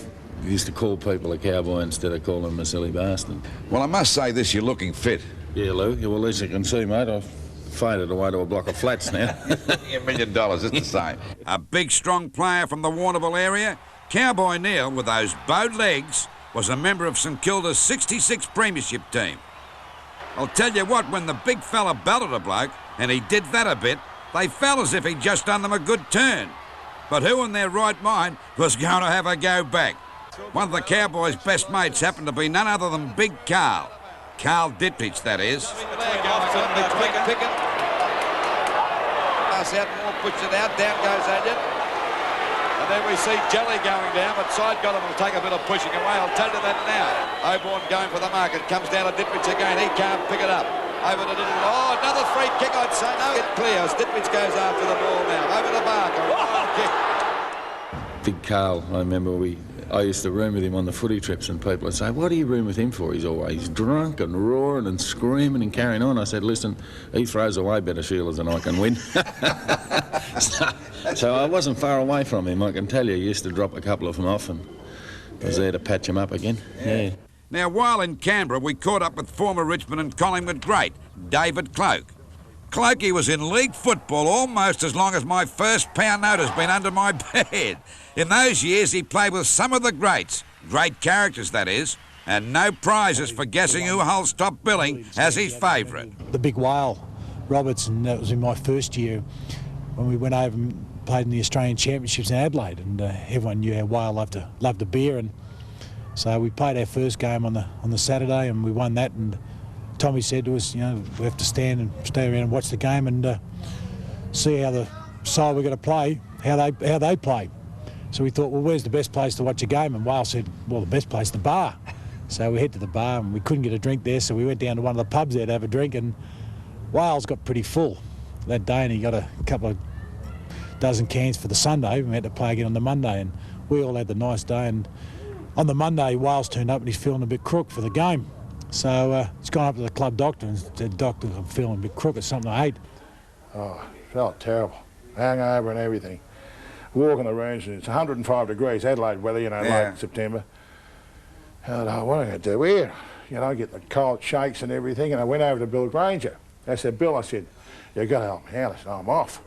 used to call people a cowboy instead of calling them a silly bastard. Well, I must say this, you're looking fit. Yeah, Lou, well, as you can see, mate, I've faded away to a block of flats now. $1 million, it's the same. A big, strong player from the Warrnambool area, Cowboy Neil, with those bowed legs, was a member of St Kilda's 66 premiership team. I'll tell you what, when the big fella belted a bloke, and he did that a bit, they felt as if he'd just done them a good turn. But who in their right mind was going to have a go back? One of the Cowboys' best mates happened to be none other than Big Carl. Carl Dittrich, that is. Pass out, Moore puts it out, down goes Adrian. And then we see Jelly going down, but side got him will take a bit of pushing away. I'll tell you that now. Oborn going for the mark. It comes down to Dittrich again. He can't pick it up. Over to Little. Oh, another free kick, I'd say. No, it clears. Dittrich goes after the ball now. Over to Barker. Kick. Big Carl, I remember I used to room with him on the footy trips, and people would say, what do you room with him for? He's always drunk and roaring and screaming and carrying on. I said, listen, he throws away better shielders than I can win. so I wasn't far away from him, I can tell you. He used to drop a couple of them off and was there to patch him up again. Yeah. Now, while in Canberra, we caught up with former Richmond and Collingwood great, David Cloke. Clokey was in league football almost as long as my first pound note has been under my bed. In those years, he played with some of the greats, great characters, that is, and no prizes for guessing who holds top billing as his favourite. The big whale, Robertson, that was in my first year when we went over and played in the Australian Championships in Adelaide, and everyone knew how Whale loved a beer, and so we played our first game on the Saturday and we won that, and Tommy said to us, you know, we have to stay around and watch the game and see how the side we're going to play, how they play. So we thought, well, where's the best place to watch a game? And Wales said, well, the best place, the bar. So we head to the bar and we couldn't get a drink there, so we went down to one of the pubs there to have a drink, and Wales got pretty full that day, and he got a couple of dozen cans for the Sunday. We had to play again on the Monday, and we all had the nice day. And on the Monday, Wales turned up and he's feeling a bit crook for the game. So he's gone up to the club doctor and said, doctor, I'm feeling a bit crook, it's something I ate. Oh, felt terrible. Hangover and everything. Walking the range, and it's 105 degrees, Adelaide weather, you know, late September. And what am I going to do here? You know, get the cold shakes and everything, and I went over to Bill Granger. I said, Bill, I said, you got to help me out. I said, I'm off.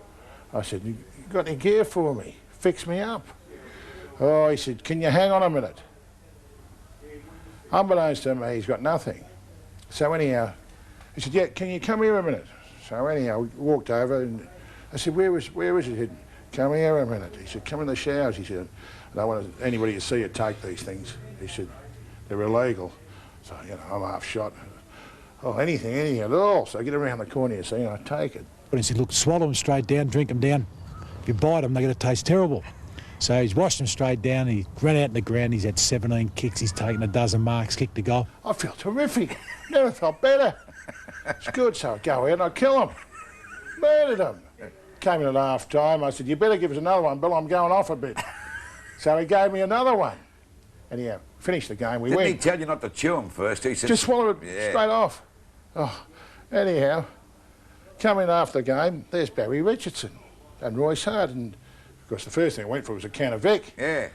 I said, you got any gear for me? Fix me up. Oh, he said, can you hang on a minute? Unbeknownst to me, he's got nothing. So anyhow, he said, yeah, can you come here a minute? So anyhow, we walked over, and I said, where is it? He said, come here a minute. He said, come in the showers. He said, I don't want anybody to see you take these things. He said, they're illegal. So, you know, I'm half shot. Oh, anything at all. So I get around the corner, you see, and I take it. But he said, look, swallow them straight down, drink them down. If you bite them, they're going to taste terrible. So he's washed them straight down, he ran out in the ground, he's had 17 kicks, he's taken a dozen marks, kicked a goal. I feel terrific. Never felt better. It's good, so I go out and I kill him. Murdered him. Came in at half time, I said, you better give us another one, Bill, I'm going off a bit. So he gave me another one. Anyhow, finished the game, we went. Didn't he tell you not to chew them first? He said, just swallow it straight off. Oh, anyhow, coming after the game, there's Barry Richardson and Royce Hart, and of course the first thing I went for was a can of Vic. Yeah.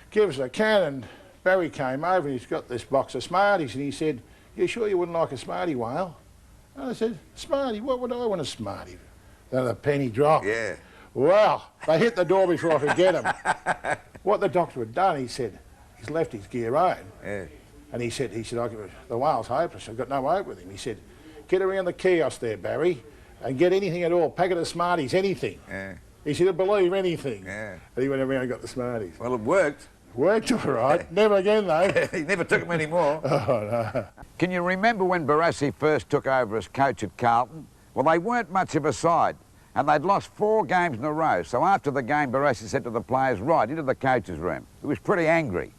Give us a can, and Barry came over and he's got this box of Smarties, and he said, you sure you wouldn't like a Smartie, Whale? And I said, Smartie, what would I want a Smartie? Then a penny drop. Yeah. Well, they hit the door before I could get them. What the doctor had done, he said, he's left his gear on. Yeah. And he said, the whale's hopeless. I've got no hope with him. He said, get around the kiosk there, Barry, and get anything at all, packet of Smarties, anything. Yeah. He said, he'll believe anything. Yeah. And he went around and got the Smarties. Well, it worked. Worked all right. Never again, though. He never took them anymore. Oh, no. Can you remember when Percy first took over as coach at Carlton? Well, they weren't much of a side, and they'd lost 4 games in a row. So after the game, Percy said to the players, right, into the coach's room. He was pretty angry.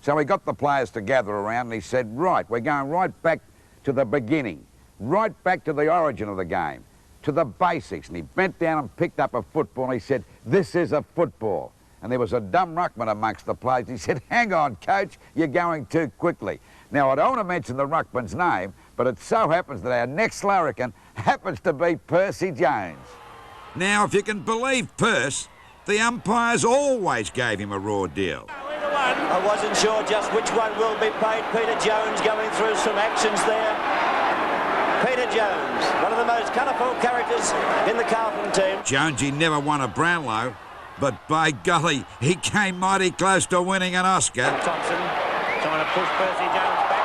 So he got the players to gather around and he said, right, we're going right back to the beginning, right back to the origin of the game, to the basics. And he bent down and picked up a football and he said, this is a football. And there was a dumb ruckman amongst the players. He said, hang on, coach, you're going too quickly. Now, I don't want to mention the ruckman's name, but it so happens that our next larrikin happens to be Percy Jones. Now, if you can believe Percy, the umpires always gave him a raw deal. I wasn't sure just which one will be paid. Peter Jones going through some actions there. Peter Jones, one of the most colourful characters in the Carlton team. Jonesy never won a Brownlow, but by golly, he came mighty close to winning an Oscar. Thompson trying to push Percy Jones back.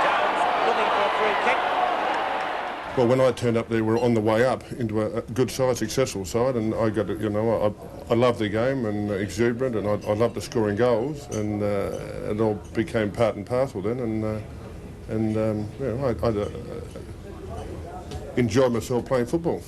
Jones looking for a free kick. Well, when I turned up there, we were on the way up into a good side, successful side, and I got, you know, I love the game and exuberant, and I loved the scoring goals, and it all became part and parcel then, and you know, I enjoyed myself playing football.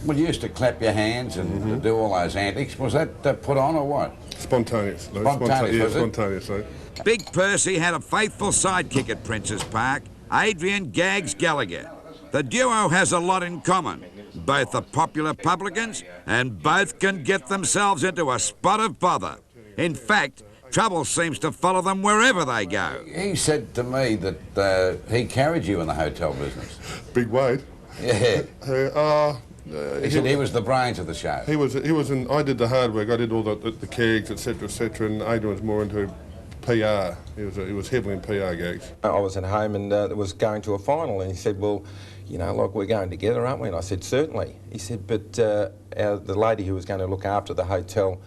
Well, you used to clap your hands and do all those antics. Was that put on or what? Spontaneous. No, Spontaneous, yeah. Big Percy had a faithful sidekick at Prince's Park, Adrian Gags Gallagher. The duo has a lot in common. Both are popular publicans and both can get themselves into a spot of bother. In fact, trouble seems to follow them wherever they go. He said to me that he carried you in the hotel business. Big Wade. Yeah. He said he was the brains of the show. He was in. I did the hard work. I did all the kegs, etc., and Adrian was more into PR. He was heavily in PR gigs. I was at home and was going to a final, and he said, well, you know, like, we're going together, aren't we? And I said, certainly. He said, but the lady who was going to look after the hotel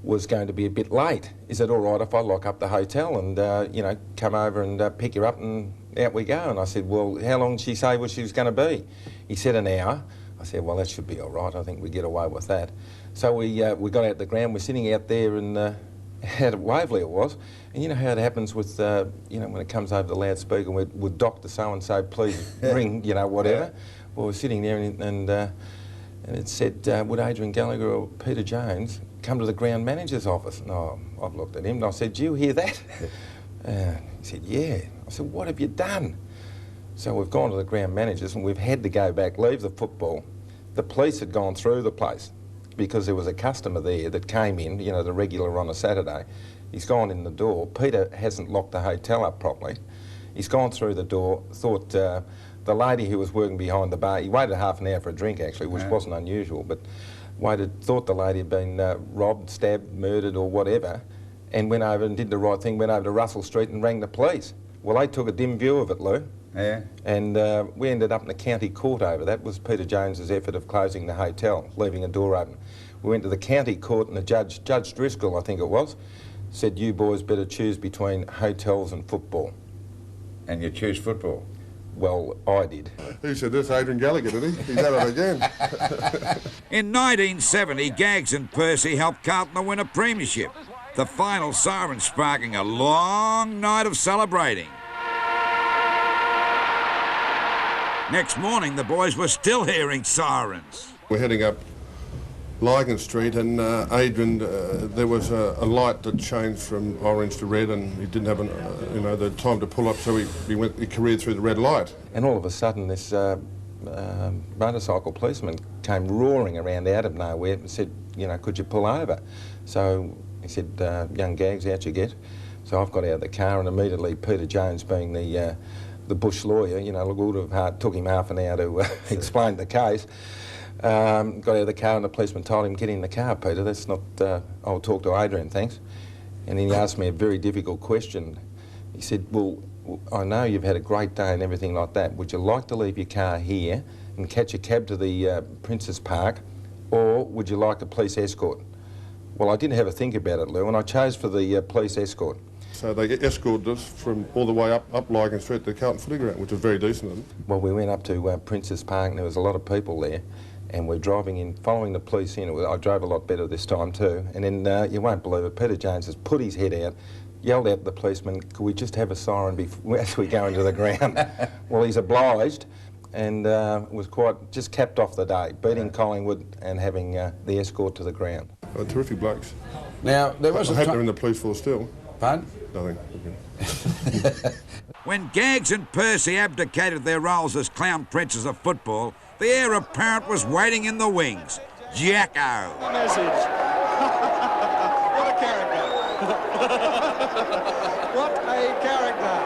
was going to be a bit late. Is it all right if I lock up the hotel and, you know, come over and pick her up and out we go? And I said, well, how long did she say she was going to be? He said an hour. I said, well, that should be all right. I think we get away with that. So we got out the ground. We're sitting out there and out at Waverley it was. And you know how it happens with, you know, when it comes over the loudspeaker with Dr. So-and-so, please ring, you know, whatever. Yeah. Well, we're sitting there and it said, would Adrian Gallagher or Peter Jones come to the ground manager's office? And I've looked at him and I said, do you hear that? He said, yeah. I said, what have you done? So we've gone to the ground managers and we've had to go back, leave the football. The police had gone through the place because there was a customer there that came in, you know, the regular on a Saturday. He's gone in the door. Peter hasn't locked the hotel up properly. He's gone through the door, thought the lady who was working behind the bar, he waited half an hour for a drink actually, which wasn't unusual, but thought the lady had been robbed, stabbed, murdered or whatever, and went over and did the right thing, went over to Russell Street and rang the police. Well, they took a dim view of it, Lou. Yeah. And we ended up in the county court over that. Was Peter Jones's effort of closing the hotel, leaving a door open. We went to the county court and the Judge Driscoll, I think it was, said, you boys better choose between hotels and football. And you choose football? Well, I did. He said this, Adrian Gallagher, did he? He's at it again. In 1970, Gags and Percy helped Carlton to win a premiership. The final siren sparking a long night of celebrating. Next morning, the boys were still hearing sirens. We're heading up Larrkins Street and Adrian, there was a light that changed from orange to red and he didn't have you know, the time to pull up, so he careered through the red light. And all of a sudden this motorcycle policeman came roaring around out of nowhere and said, you know, could you pull over? So he said, young Gags, out you get. So I've got out of the car and immediately Peter Jones, being the bush lawyer, you know, took him half an hour to explain the case. Got out of the car and the policeman told him, get in the car, Peter, that's not, I'll talk to Adrian, thanks. And then he asked me a very difficult question. He said, well, I know you've had a great day and everything like that. Would you like to leave your car here and catch a cab to the Prince's Park, or would you like a police escort? Well, I didn't have a think about it, Lou, and I chose for the police escort. So they escorted us from all the way up Larrkins Street to the Carlton Footy Ground, which was very decent of them. Well, we went up to Prince's Park and there was a lot of people there, and we're driving in, following the police in. I drove a lot better this time too, and then you won't believe it, Peter Jones has put his head out, yelled out at the policeman, could we just have a siren as we go into the ground? Well, he's obliged, and was quite, just capped off the day, beating Collingwood and having the escort to the ground. Terrific blokes. Now, there was I hope they're in the police force still. Pardon? Nothing. When Gags and Percy abdicated their roles as clown princes of football, the heir apparent was waiting in the wings. Jacko. Message. What a character. What a character.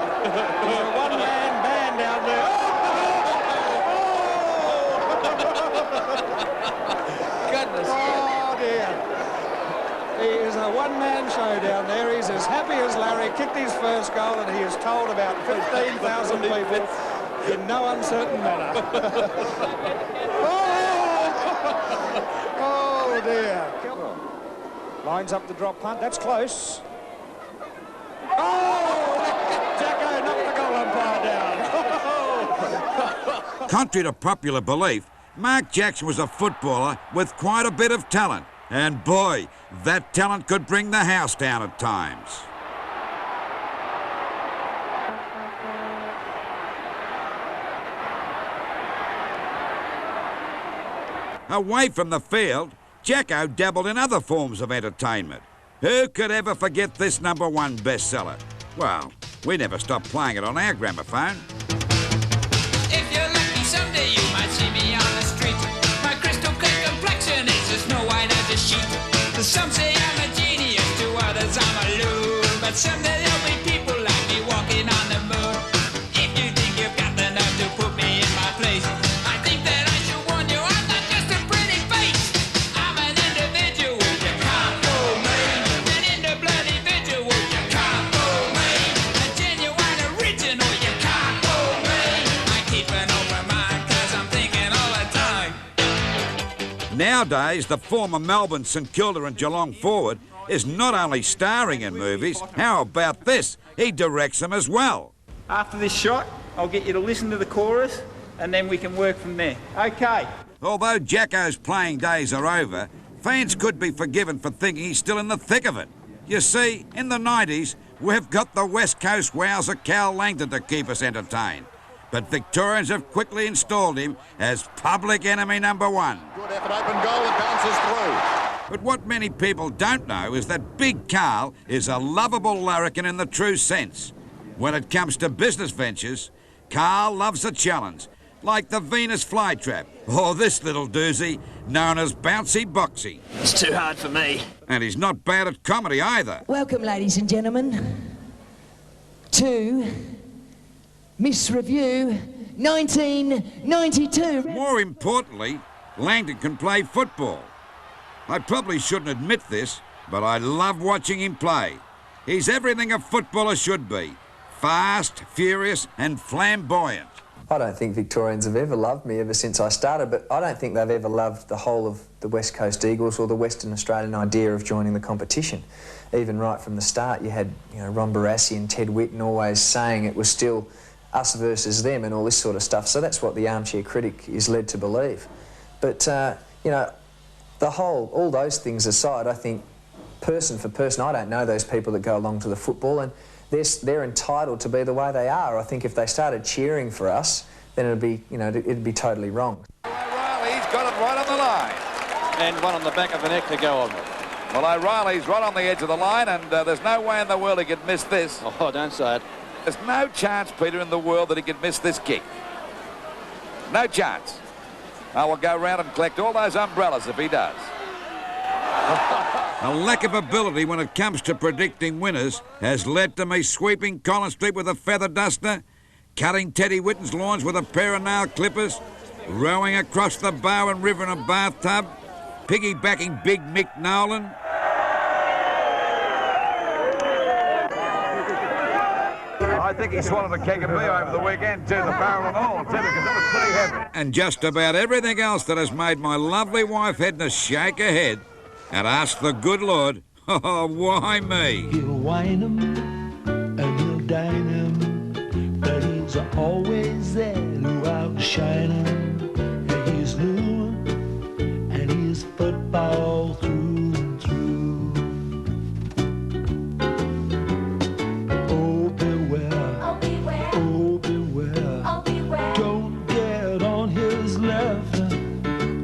He's a one-man band down there. Goodness. Oh, dear. He is a one-man show down there. He's as happy as Larry, kicked his first goal, and he has told about 15,000 people in no uncertain manner. Oh, dear. Lines up the drop punt. That's close. Oh! Jacko knocked the goal umpire down. Contrary to popular belief, Mark Jackson was a footballer with quite a bit of talent. And boy, that talent could bring the house down at times. Away from the field, Jacko dabbled in other forms of entertainment. Who could ever forget this #1 bestseller? Well, we never stopped playing it on our gramophone. If you're lucky someday you might see me on the street. My crystal clear complexion is as snow white as a sheet. Some say I'm a genius, to others I'm a loon. But someday there'll be people like me walking on the moon. If you think you've got the nerve to put me in my place, I think that I should warn you I'm not just a pretty face. I'm an individual, you can't fool me. An in-the-blood individual, you can't fool me. A genuine original, you can't fool me. I keep an open mind cause I'm thinking all the time. Nowadays, the former Melbourne, St Kilda and Geelong forward is not only starring in movies, how about this? He directs them as well. After this shot, I'll get you to listen to the chorus and then we can work from there. Okay. Although Jacko's playing days are over, fans could be forgiven for thinking he's still in the thick of it. You see, in the 90s, we've got the West Coast wowser Cal Langdon to keep us entertained. But Victorians have quickly installed him as public enemy #1. Good effort, open goal, it bounces through. But what many people don't know is that Big Carl is a lovable larrikin in the true sense. When it comes to business ventures, Carl loves a challenge, like the Venus flytrap, or this little doozy known as Bouncy Boxy. It's too hard for me. And he's not bad at comedy either. Welcome, ladies and gentlemen, to Miss Review 1992. More importantly, Langdon can play football. I probably shouldn't admit this, but I love watching him play. He's everything a footballer should be. Fast, furious and flamboyant. I don't think Victorians have ever loved me ever since I started, but I don't think they've ever loved the whole of the West Coast Eagles or the Western Australian idea of joining the competition. Even right from the start, you had Ron Barassi and Ted Whitten always saying it was still us versus them and all this sort of stuff. So that's what the armchair critic is led to believe. But, all those things aside, I think person for person, I don't know those people that go along to the football, and they're entitled to be the way they are. I think if they started cheering for us, then it'd be totally wrong. O'Reilly's got it right on the line. And one on the back of the neck to go on with. Well, O'Reilly's right on the edge of the line, and there's no way in the world he could miss this. Oh, don't say it. There's no chance, Peter, in the world that he could miss this kick. No chance. I will go round and collect all those umbrellas if he does. A lack of ability when it comes to predicting winners has led to me sweeping Collins Street with a feather duster, cutting Teddy Whitten's lawns with a pair of nail clippers, rowing across the Bowen River in a bathtub, piggybacking Big Mick Nolan. I think he swallowed a keg of beer over the weekend too, the barrel and all, too, because it was pretty heavy. And just about everything else that has made my lovely wife Edna shake her head and ask the good Lord, oh, why me? He'll wine 'em and he'll dine 'em, but he's always there to outshine 'em. And he's lure and he's football through and through. Oh, beware, oh, beware, oh, beware, oh, beware. Don't get on his left,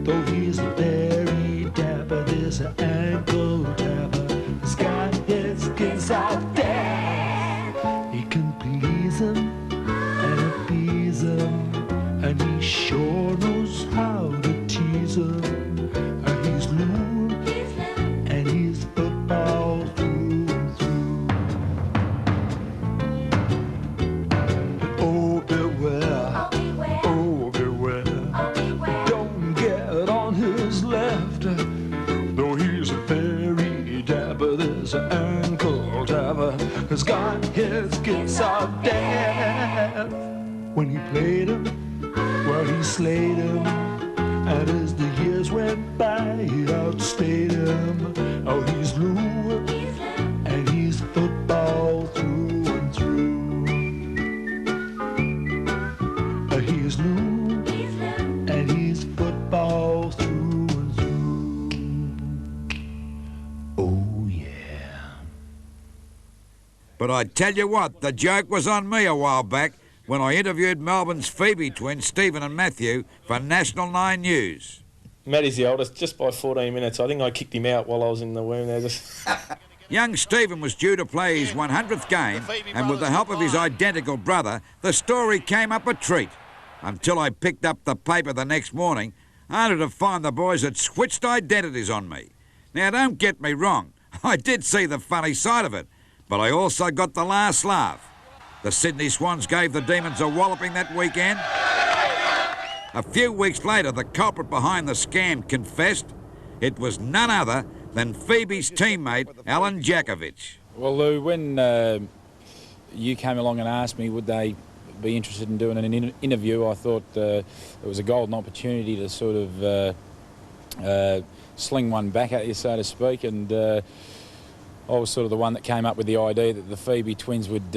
though he's very dapper. There's an ankle tapper. He's got his kids out there. He can please him and appease him, and he sure knows how to tease him. And he's lure and he's football through and through. Oh, beware, oh, beware, oh, beware, oh, beware. Don't get on his left, though he's very dapper. There's an ankle tapper who's got his kids out there. When he played him, well, he slayed him, and as the years went by, he outstayed him. Oh, he's lure and he's football through and through. He's lure and he's football through and through. Oh, yeah. But I tell you what, the joke was on me a while back when I interviewed Melbourne's Phoebe twins, Stephen and Matthew, for National 9 News. Matty's the oldest, just by 14 minutes. I think I kicked him out while I was in the womb there. Young Stephen was due to play his 100th game, and with the help of his identical brother, the story came up a treat. Until I picked up the paper the next morning, only to find the boys had switched identities on me. Now, don't get me wrong, I did see the funny side of it, but I also got the last laugh. The Sydney Swans gave the Demons a walloping that weekend. A few weeks later, the culprit behind the scam confessed. It was none other than Phoebe's teammate, Alan Jakovich. Well, Lou, when you came along and asked me would they be interested in doing an interview, I thought it was a golden opportunity to sort of sling one back at you, so to speak, and I was sort of the one that came up with the idea that the Phoebe twins would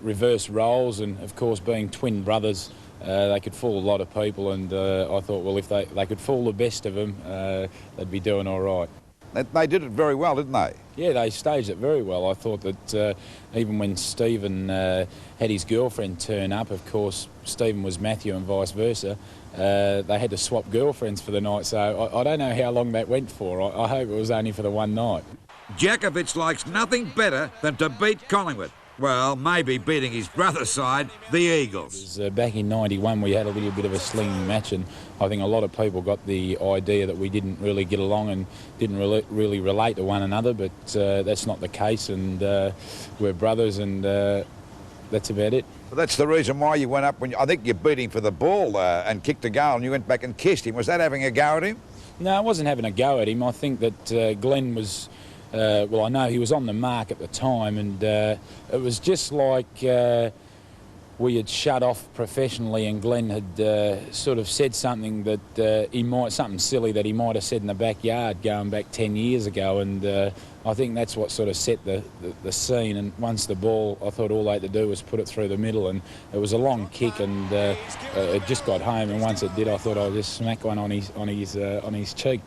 reverse roles, and of course being twin brothers, they could fool a lot of people, and I thought, well, if they could fool the best of them, they'd be doing all right. They did it very well, didn't they? Yeah, they staged it very well. I thought that even when Stephen had his girlfriend turn up, of course Stephen was Matthew and vice versa, they had to swap girlfriends for the night, so I don't know how long that went for. I hope it was only for the one night. Jakovich likes nothing better than to beat Collingwood. Well, maybe beating his brother's side, the Eagles. Back in '91 we had a little bit of a slinging match, and I think a lot of people got the idea that we didn't really get along and didn't really relate to one another, but that's not the case, and we're brothers, and that's about it. Well, that's the reason why you went up when I think you beat him for the ball and kicked a goal, and you went back and kissed him. Was that having a go at him? No, I wasn't having a go at him. I think that Glenn was... well, I know he was on the mark at the time, and it was just like we had shut off professionally, and Glenn had sort of said something that something silly that he might have said in the backyard going back 10 years ago, and I think that's what sort of set the scene. And once the ball, I thought all they had to do was put it through the middle, and it was a long kick, and it just got home. And once it did, I thought I'd just smack one on his cheek.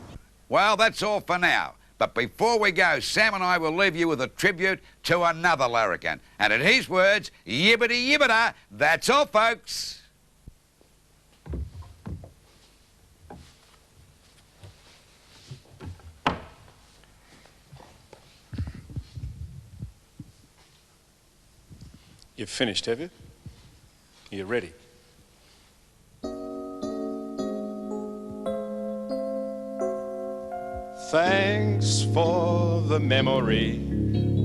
Well, that's all for now. But before we go, Sam and I will leave you with a tribute to another larrikin. And in his words, yibbity yibbita, that's all, folks. You've finished, have you? You're ready. Thanks for the memory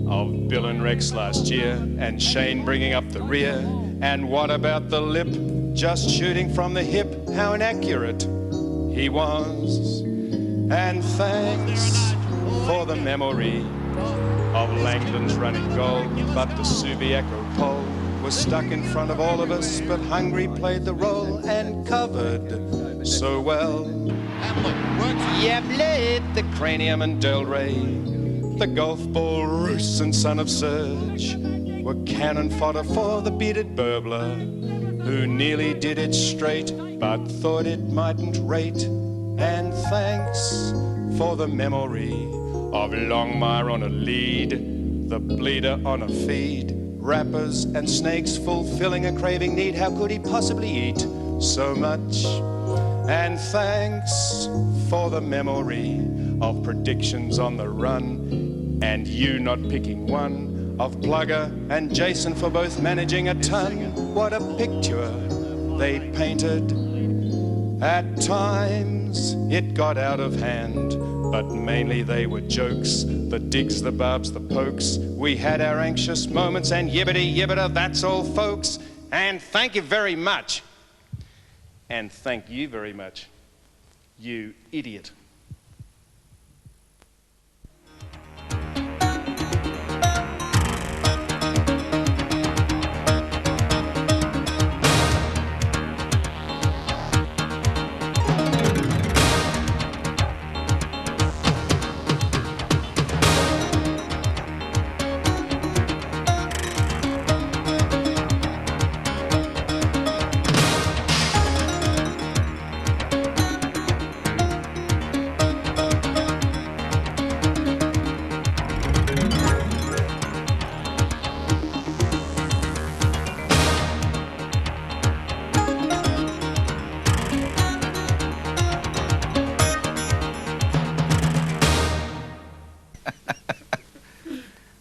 of Bill and Rex last year, and Shane bringing up the rear. And what about the lip, just shooting from the hip, how inaccurate he was. And thanks for the memory of Langdon's running goal, but the Subiaco pole was stuck in front of all of us, but Hungry played the role and covered so well. Yamlet, the cranium and Delray, the golf ball Roos and son of Surge were cannon fodder for the bearded burbler who nearly did it straight but thought it mightn't rate. And thanks for the memory of Longmire on a lead, the bleeder on a feed, rappers and snakes fulfilling a craving need. How could he possibly eat so much? And thanks for the memory of predictions on the run, and you not picking one, of Plugger and Jason for both managing a ton. What a picture they painted. At times it got out of hand, but mainly they were jokes. The digs, the barbs, the pokes. We had our anxious moments and yibbity yibbita, that's all folks. And thank you very much. And thank you very much, you idiot.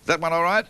Is that one all right?